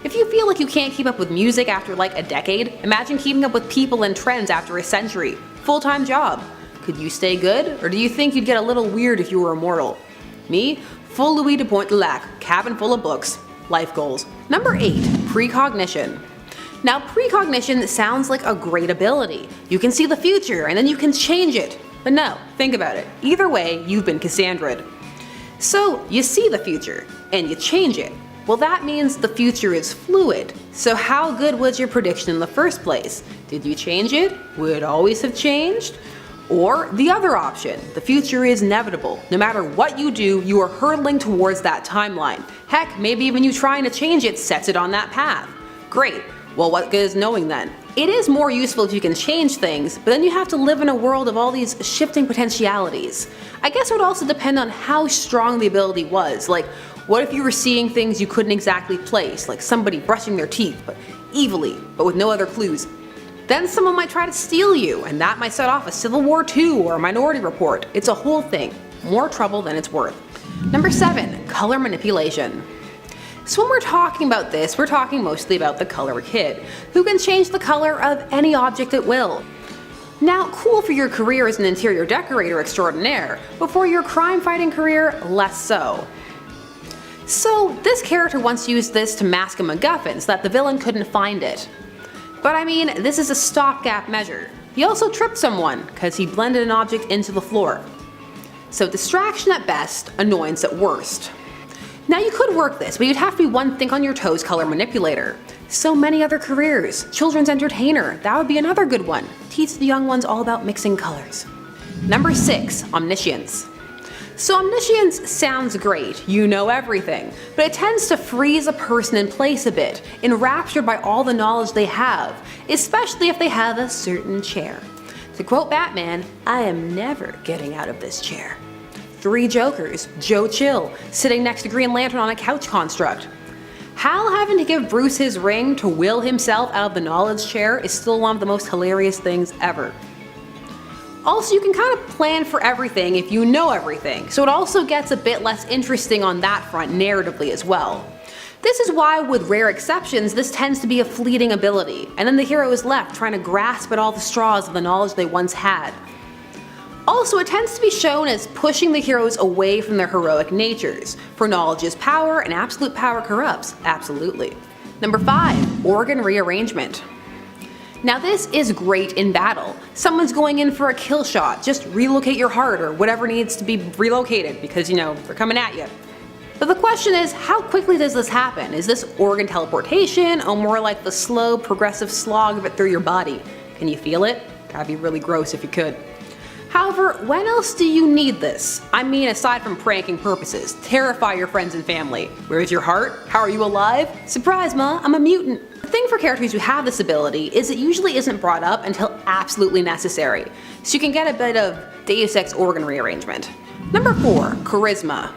If you feel like you can't keep up with music after like a decade, imagine keeping up with people and trends after a century. Full-time job. Could you stay good? Or do you think you'd get a little weird if you were immortal? Me? Full Louis de Pointe-de-Lac, cabin full of books. Life goals. Number 8. Precognition. Now, precognition sounds like a great ability. You can see the future and then you can change it. But no, think about it. Either way, you've been Cassandra'd. So, you see the future, and you change it. Well, that means the future is fluid. So how good was your prediction in the first place? Did you change it? Would it always have changed? Or the other option, the future is inevitable. No matter what you do, you are hurtling towards that timeline. Heck, maybe even you trying to change it sets it on that path. Great. Well, what good is knowing then? It is more useful if you can change things, but then you have to live in a world of all these shifting potentialities. I guess it would also depend on how strong the ability was. Like, what if you were seeing things you couldn't exactly place, like somebody brushing their teeth, but evilly, but with no other clues? Then someone might try to steal you, and that might set off a Civil War II or a Minority Report. It's a whole thing. More trouble than it's worth. Number 7. Color manipulation. So when we're talking about this, we're talking mostly about the Color Kid, who can change the color of any object at will. Now, cool for your career as an interior decorator extraordinaire, but for your crime-fighting career, less so. So, this character once used this to mask a MacGuffin so that the villain couldn't find it. But I mean, this is a stopgap measure. He also tripped someone, because he blended an object into the floor. So distraction at best, annoyance at worst. Now you could work this, but you'd have to be one think on your toes color manipulator. So many other careers. Children's entertainer, that would be another good one. Teach the young ones all about mixing colors. Number 6, omniscience. So omniscience sounds great, you know everything, but it tends to freeze a person in place a bit, enraptured by all the knowledge they have, especially if they have a certain chair. To quote Batman, I am never getting out of this chair. 3 Jokers, Joe Chill, sitting next to Green Lantern on a couch construct. Hal having to give Bruce his ring to will himself out of the knowledge chair is still one of the most hilarious things ever. Also, you can kind of plan for everything if you know everything, so it also gets a bit less interesting on that front narratively as well. This is why, with rare exceptions, this tends to be a fleeting ability, and then the hero is left trying to grasp at all the straws of the knowledge they once had. Also, it tends to be shown as pushing the heroes away from their heroic natures, for knowledge is power and absolute power corrupts, absolutely. Number 5, organ rearrangement. Now this is great in battle. Someone's going in for a kill shot, just relocate your heart or whatever needs to be relocated because you know, they're coming at you. But the question is, how quickly does this happen? Is this organ teleportation or more like the slow progressive slog of it through your body? Can you feel it? That'd be really gross if you could. However, when else do you need this? I mean, aside from pranking purposes, terrify your friends and family. Where's your heart? How are you alive? Surprise, ma, I'm a mutant. The thing for characters who have this ability is it usually isn't brought up until absolutely necessary, so you can get a bit of Deus Ex organ rearrangement. Number 4, charisma.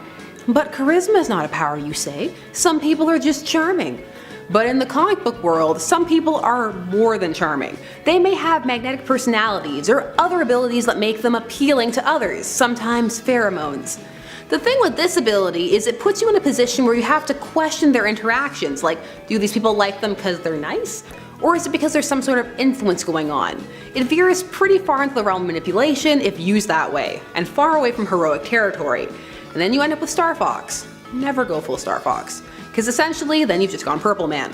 But charisma is not a power, you say. Some people are just charming. But in the comic book world, some people are more than charming. They may have magnetic personalities or other abilities that make them appealing to others, sometimes pheromones. The thing with this ability is it puts you in a position where you have to question their interactions, like, do these people like them because they're nice? Or is it because there's some sort of influence going on? It veers pretty far into the realm of manipulation if used that way, and far away from heroic territory. And then you end up with Star Fox. Never go full Star Fox, because essentially then you've just gone Purple Man.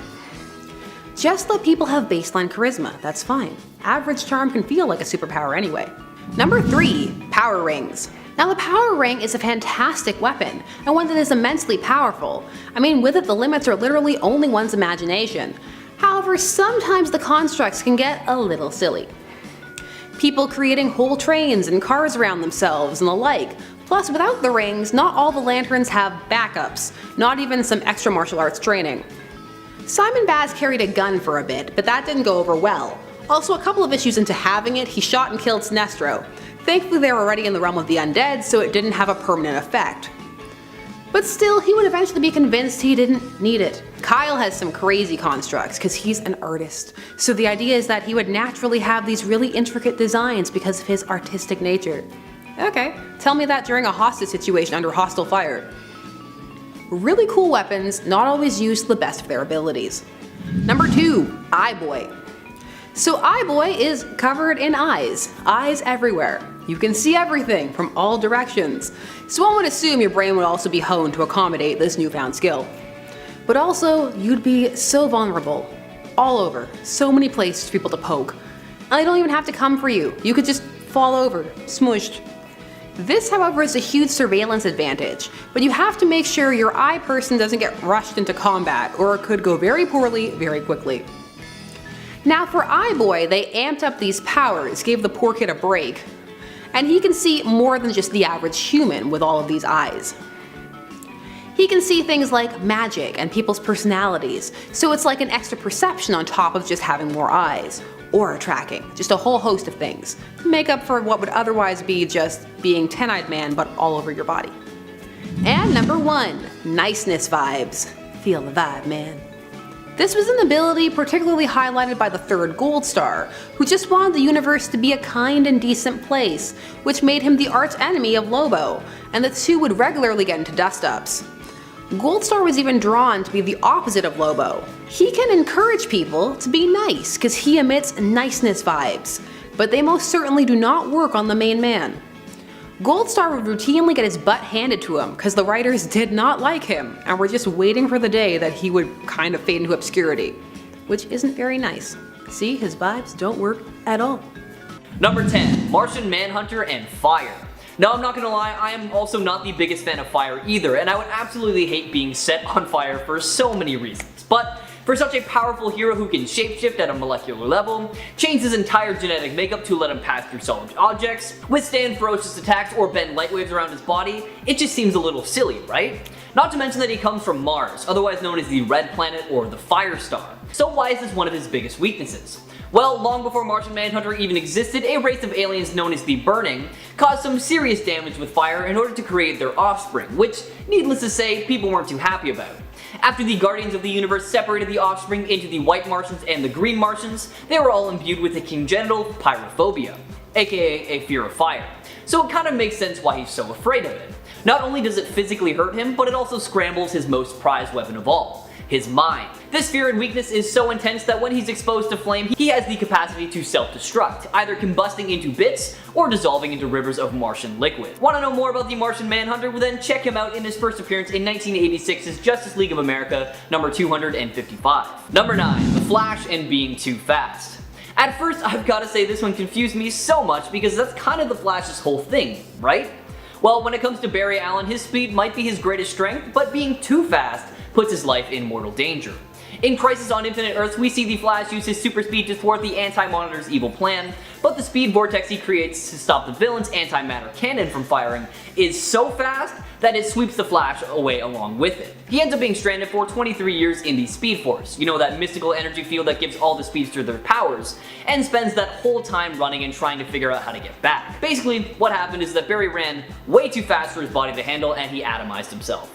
Just let people have baseline charisma, that's fine. Average charm can feel like a superpower anyway. Number 3, power rings. Now the power ring is a fantastic weapon, and one that is immensely powerful. I mean, with it the limits are literally only one's imagination. However, sometimes the constructs can get a little silly. People creating whole trains and cars around themselves and the like. Plus, without the rings, not all the lanterns have backups, not even some extra martial arts training. Simon Baz carried a gun for a bit, but that didn't go over well. Also, a couple of issues into having it, he shot and killed Sinestro. Thankfully they were already in the realm of the undead, so it didn't have a permanent effect. But still, he would eventually be convinced he didn't need it. Kyle has some crazy constructs, because he's an artist. So the idea is that he would naturally have these really intricate designs because of his artistic nature. Okay, tell me that during a hostage situation under hostile fire. Really cool weapons, not always used to the best of their abilities. Number 2, Eye Boy. So Eye Boy is covered in eyes everywhere. You can see everything from all directions. So one would assume your brain would also be honed to accommodate this newfound skill. But also, you'd be so vulnerable. All over, so many places for people to poke. And they don't even have to come for you. You could just fall over, smushed. This, however, is a huge surveillance advantage, but you have to make sure your eye person doesn't get rushed into combat, or it could go very poorly very quickly. Now for Eye Boy, they amped up these powers, gave the poor kid a break, and he can see more than just the average human with all of these eyes. He can see things like magic and people's personalities, so it's like an extra perception on top of just having more eyes. Aura tracking, just a whole host of things, to make up for what would otherwise be just being 10-eyed man but all over your body. And number 1, niceness vibes. Feel the vibe, man. This was an ability particularly highlighted by the 3rd Gold Star, who just wanted the universe to be a kind and decent place, which made him the arch enemy of Lobo, and the two would regularly get into dust-ups. Goldstar was even drawn to be the opposite of Lobo. He can encourage people to be nice because he emits niceness vibes. but they most certainly do not work on the main man. Goldstar would routinely get his butt handed to him because the writers did not like him and were just waiting for the day that he would kind of fade into obscurity, which isn't very nice. See, his vibes don't work at all. Number 10, Martian Manhunter and Fire. Now, I'm not gonna lie, I am also not the biggest fan of fire either, and I would absolutely hate being set on fire for so many reasons. But for such a powerful hero who can shapeshift at a molecular level, change his entire genetic makeup to let him pass through solid objects, withstand ferocious attacks, or bend light waves around his body, it just seems a little silly, right? Not to mention that he comes from Mars, otherwise known as the Red Planet or the Fire Star. So why is this one of his biggest weaknesses? Well, long before Martian Manhunter even existed, a race of aliens known as the Burning caused some serious damage with fire in order to create their offspring, which, needless to say, people weren't too happy about. After the Guardians of the Universe separated the offspring into the White Martians and the Green Martians, they were all imbued with a congenital pyrophobia, aka a fear of fire. So it kind of makes sense why he's so afraid of it. Not only does it physically hurt him, but it also scrambles his most prized weapon of all, his mind. This fear and weakness is so intense that when he's exposed to flame, he has the capacity to self-destruct, either combusting into bits or dissolving into rivers of Martian liquid. Want to know more about the Martian Manhunter? Well then check him out in his first appearance in 1986's Justice League of America, number 255. Number 9, The Flash and Being Too Fast. At first, I've gotta say this one confused me so much because that's kind of the Flash's whole thing, right? Well, when it comes to Barry Allen, his speed might be his greatest strength, but being too fast puts his life in mortal danger. In Crisis on Infinite Earths, we see the Flash use his super speed to thwart the Anti-Monitor's evil plan, but the speed vortex he creates to stop the villain's antimatter cannon from firing is so fast that it sweeps the Flash away along with it. He ends up being stranded for 23 years in the Speed Force, you know, that mystical energy field that gives all the speedsters their powers, and spends that whole time running and trying to figure out how to get back. Basically, what happened is that Barry ran way too fast for his body to handle and he atomized himself.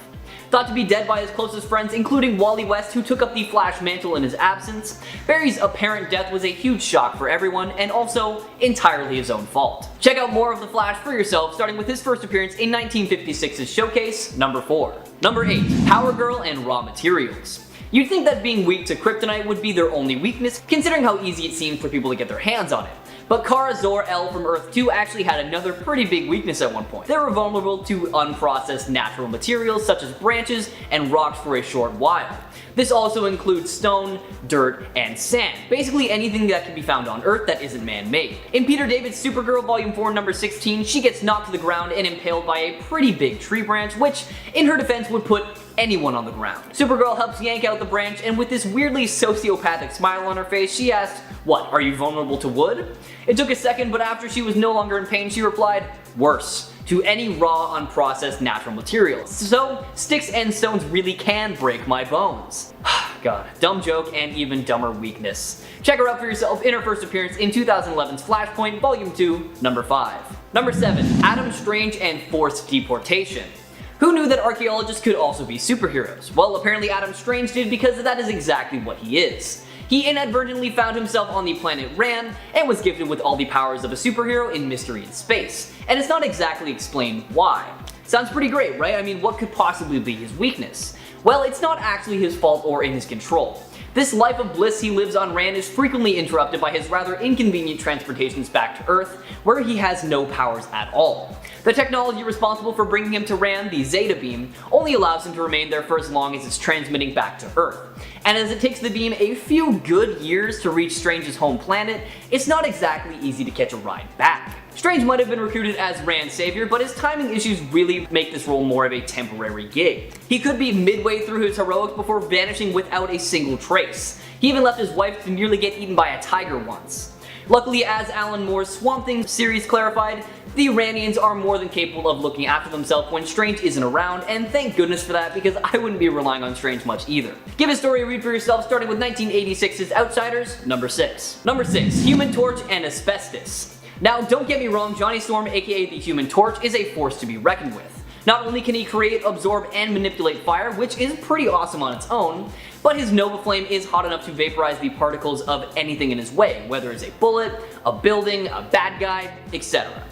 Thought to be dead by his closest friends, including Wally West, who took up the Flash mantle in his absence, Barry's apparent death was a huge shock for everyone, and also entirely his own fault. Check out more of the Flash for yourself, starting with his first appearance in 1956's Showcase, number 4. Number 8, Power Girl and Raw Materials. You'd think that being weak to kryptonite would be their only weakness, considering how easy it seemed for people to get their hands on it. But Kara Zor-El from Earth 2 actually had another pretty big weakness at one point. They were vulnerable to unprocessed natural materials such as branches and rocks for a short while. This also includes stone, dirt, and sand. Basically anything that can be found on Earth that isn't man-made. In Peter David's Supergirl Volume 4 number 16, she gets knocked to the ground and impaled by a pretty big tree branch, which in her defense would put anyone on the ground. Supergirl helps yank out the branch, and with this weirdly sociopathic smile on her face, she asked, "What, are you vulnerable to wood?" It took a second, but after she was no longer in pain, she replied, "Worse, to any raw, unprocessed natural materials. So, sticks and stones really can break my bones." God, dumb joke and even dumber weakness. Check her out for yourself in her first appearance in 2011's Flashpoint Volume 2, number 5. Number 7, Adam Strange and Forced Deportation. Who knew that archaeologists could also be superheroes? Well, apparently Adam Strange did, because that is exactly what he is. He inadvertently found himself on the planet Ran and was gifted with all the powers of a superhero in Mystery in Space. And it's not exactly explained why. Sounds pretty great, right? I mean, what could possibly be his weakness? Well, it's not actually his fault or in his control. This life of bliss he lives on Ran is frequently interrupted by his rather inconvenient transportations back to Earth, where he has no powers at all. The technology responsible for bringing him to Ran, the Zeta Beam, only allows him to remain there for as long as it's transmitting back to Earth. And as it takes the beam a few good years to reach Strange's home planet, it's not exactly easy to catch a ride back. Strange might have been recruited as Rand's savior, but his timing issues really make this role more of a temporary gig. He could be midway through his heroics before vanishing without a single trace. He even left his wife to nearly get eaten by a tiger once. Luckily, as Alan Moore's Swamp Thing series clarified, the Ranians are more than capable of looking after themselves when Strange isn't around, and thank goodness for that, because I wouldn't be relying on Strange much either. Give his story a read for yourself, starting with 1986's Outsiders, number 6. Number 6, Human Torch and Asbestos. Now, don't get me wrong, Johnny Storm, aka the Human Torch, is a force to be reckoned with. Not only can he create, absorb, and manipulate fire, which is pretty awesome on its own, but his Nova Flame is hot enough to vaporize the particles of anything in his way, whether it's a bullet, a building, a bad guy, etc.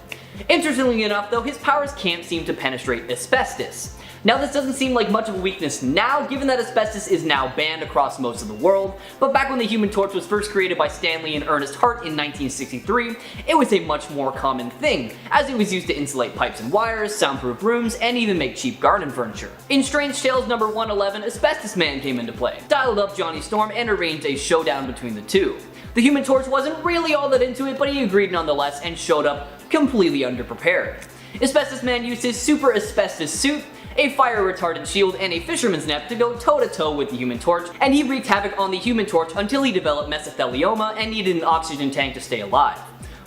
Interestingly enough though, his powers can't seem to penetrate asbestos. Now this doesn't seem like much of a weakness now, given that asbestos is now banned across most of the world, but back when the Human Torch was first created by Stan Lee and Ernest Hart in 1963, it was a much more common thing, as it was used to insulate pipes and wires, soundproof rooms, and even make cheap garden furniture. In Strange Tales number 111, Asbestos Man came into play, dialed up Johnny Storm, and arranged a showdown between the two. The Human Torch wasn't really all that into it, but he agreed nonetheless and showed up completely underprepared. Asbestos Man used his super asbestos suit, a fire retardant shield, and a fisherman's net to go toe to toe with the Human Torch, and he wreaked havoc on the Human Torch until he developed mesothelioma and needed an oxygen tank to stay alive.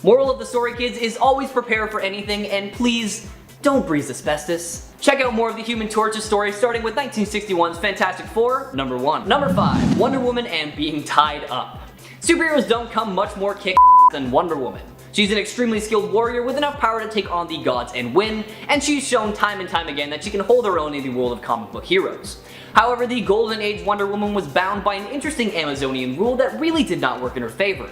Moral of the story, kids, is always prepare for anything, and please, don't breathe asbestos. Check out more of the Human Torch's story starting with 1961's Fantastic Four, number 1. Number 5, Wonder Woman and being tied up. Superheroes don't come much more kick than Wonder Woman. She's an extremely skilled warrior with enough power to take on the gods and win, and she's shown time and time again that she can hold her own in the world of comic book heroes. However, the Golden Age Wonder Woman was bound by an interesting Amazonian rule that really did not work in her favor.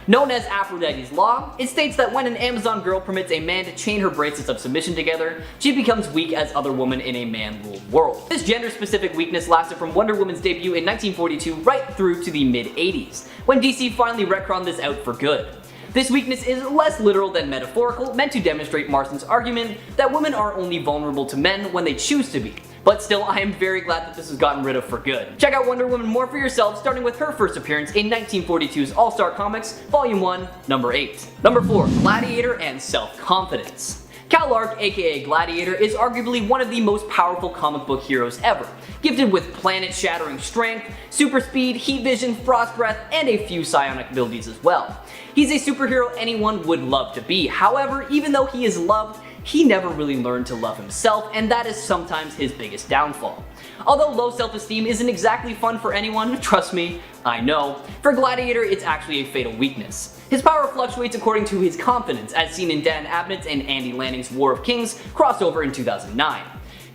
Known as Aphrodite's Law, it states that when an Amazon girl permits a man to chain her bracelets of submission together, she becomes weak as other women in a man-ruled world. This gender-specific weakness lasted from Wonder Woman's debut in 1942 right through to the mid-80s, when DC finally retconned this out for good. This weakness is less literal than metaphorical, meant to demonstrate Marston's argument that women are only vulnerable to men when they choose to be. But still, I am very glad that this was gotten rid of for good. Check out Wonder Woman more for yourself, starting with her first appearance in 1942's All-Star Comics, Volume 1, Number 8. Number 4, Gladiator and Self-Confidence. Cal-Arc, aka Gladiator, is arguably one of the most powerful comic book heroes ever, gifted with planet-shattering strength, super speed, heat vision, frost breath, and a few psionic abilities as well. He's a superhero anyone would love to be. However, even though he is loved, he never really learned to love himself, and that is sometimes his biggest downfall. Although low self-esteem isn't exactly fun for anyone, trust me, I know, for Gladiator it's actually a fatal weakness. His power fluctuates according to his confidence, as seen in Dan Abnett's and Andy Lanning's War of Kings crossover in 2009.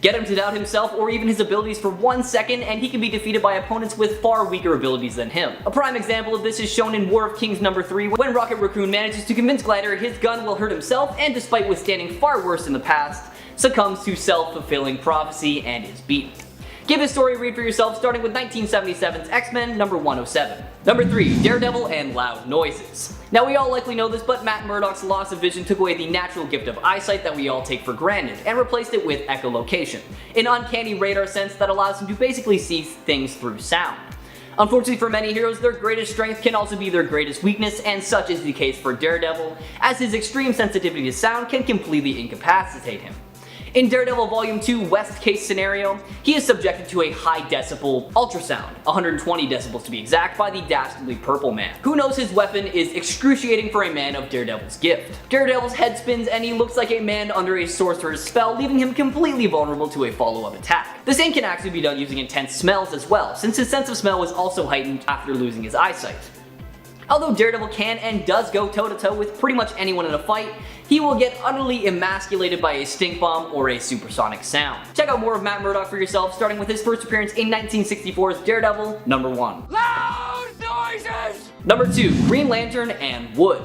Get him to doubt himself or even his abilities for 1 second and he can be defeated by opponents with far weaker abilities than him. A prime example of this is shown in War of Kings number 3 when Rocket Raccoon manages to convince Gladiator his gun will hurt himself and despite withstanding far worse in the past, succumbs to self-fulfilling prophecy and is beaten. Give his story a read for yourself starting with 1977's X-Men number 107. Number 3, Daredevil and Loud Noises. Now we all likely know this, but Matt Murdock's loss of vision took away the natural gift of eyesight that we all take for granted and replaced it with echolocation, an uncanny radar sense that allows him to basically see things through sound. Unfortunately for many heroes, their greatest strength can also be their greatest weakness, and such is the case for Daredevil, as his extreme sensitivity to sound can completely incapacitate him. In Daredevil Volume 2 West Case Scenario, he is subjected to a high decibel ultrasound, 120 decibels to be exact, by the dastardly Purple Man, who knows his weapon is excruciating for a man of Daredevil's gift. Daredevil's head spins and he looks like a man under a sorcerer's spell, leaving him completely vulnerable to a follow-up attack. The same can actually be done using intense smells as well, since his sense of smell was also heightened after losing his eyesight. Although Daredevil can and does go toe-to-toe with pretty much anyone in a fight, he will get utterly emasculated by a stink bomb or a supersonic sound. Check out more of Matt Murdock for yourself, starting with his first appearance in 1964's Daredevil number 1. Loud noises! Number 2, Green Lantern and Wood.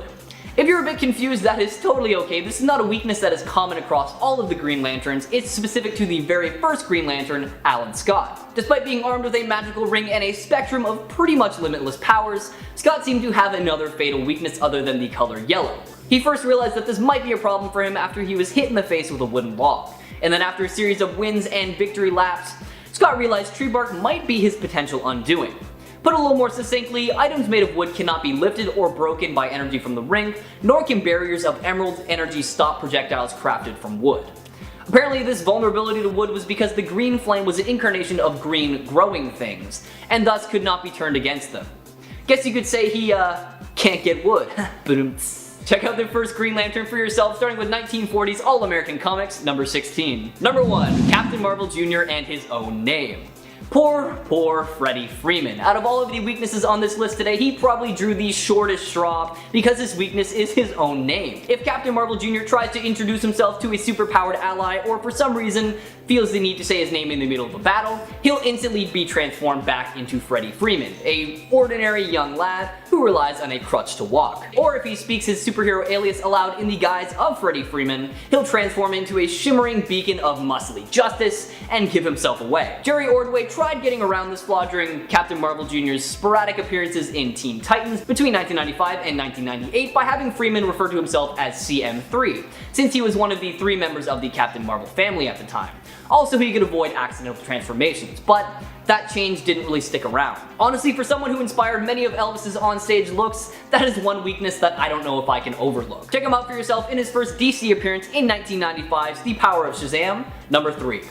If you're a bit confused, that is totally okay. This is not a weakness that is common across all of the Green Lanterns, it's specific to the very first Green Lantern, Alan Scott. Despite being armed with a magical ring and a spectrum of pretty much limitless powers, Scott seemed to have another fatal weakness other than the color yellow. He first realized that this might be a problem for him after he was hit in the face with a wooden log, and then after a series of wins and victory laps, Scott realized tree bark might be his potential undoing. Put a little more succinctly, items made of wood cannot be lifted or broken by energy from the ring, nor can barriers of emerald energy stop projectiles crafted from wood. Apparently this vulnerability to wood was because the green flame was an incarnation of green growing things, and thus could not be turned against them. Guess you could say he, can't get wood. Check out the first Green Lantern for yourself, starting with 1940's All-American Comics, number 16. Number 1, Captain Marvel Jr. and his own name. Poor Freddie Freeman. Out of all of the weaknesses on this list today, he probably drew the shortest straw because his weakness is his own name. If Captain Marvel Jr. tries to introduce himself to a superpowered ally or for some reason feels the need to say his name in the middle of a battle, he'll instantly be transformed back into Freddie Freeman, a ordinary young lad who relies on a crutch to walk. Or if he speaks his superhero alias aloud in the guise of Freddie Freeman, he'll transform into a shimmering beacon of muscly justice and give himself away. Jerry Ordway tried getting around this flaw during Captain Marvel Jr.'s sporadic appearances in Teen Titans between 1995 and 1998 by having Freeman refer to himself as CM3, since he was one of the 3 members of the Captain Marvel family at the time. Also, he could avoid accidental transformations, but that change didn't really stick around. Honestly, for someone who inspired many of Elvis's onstage looks, that is one weakness that I don't know if I can overlook. Check him out for yourself in his first DC appearance in 1995's The Power of Shazam, number 3.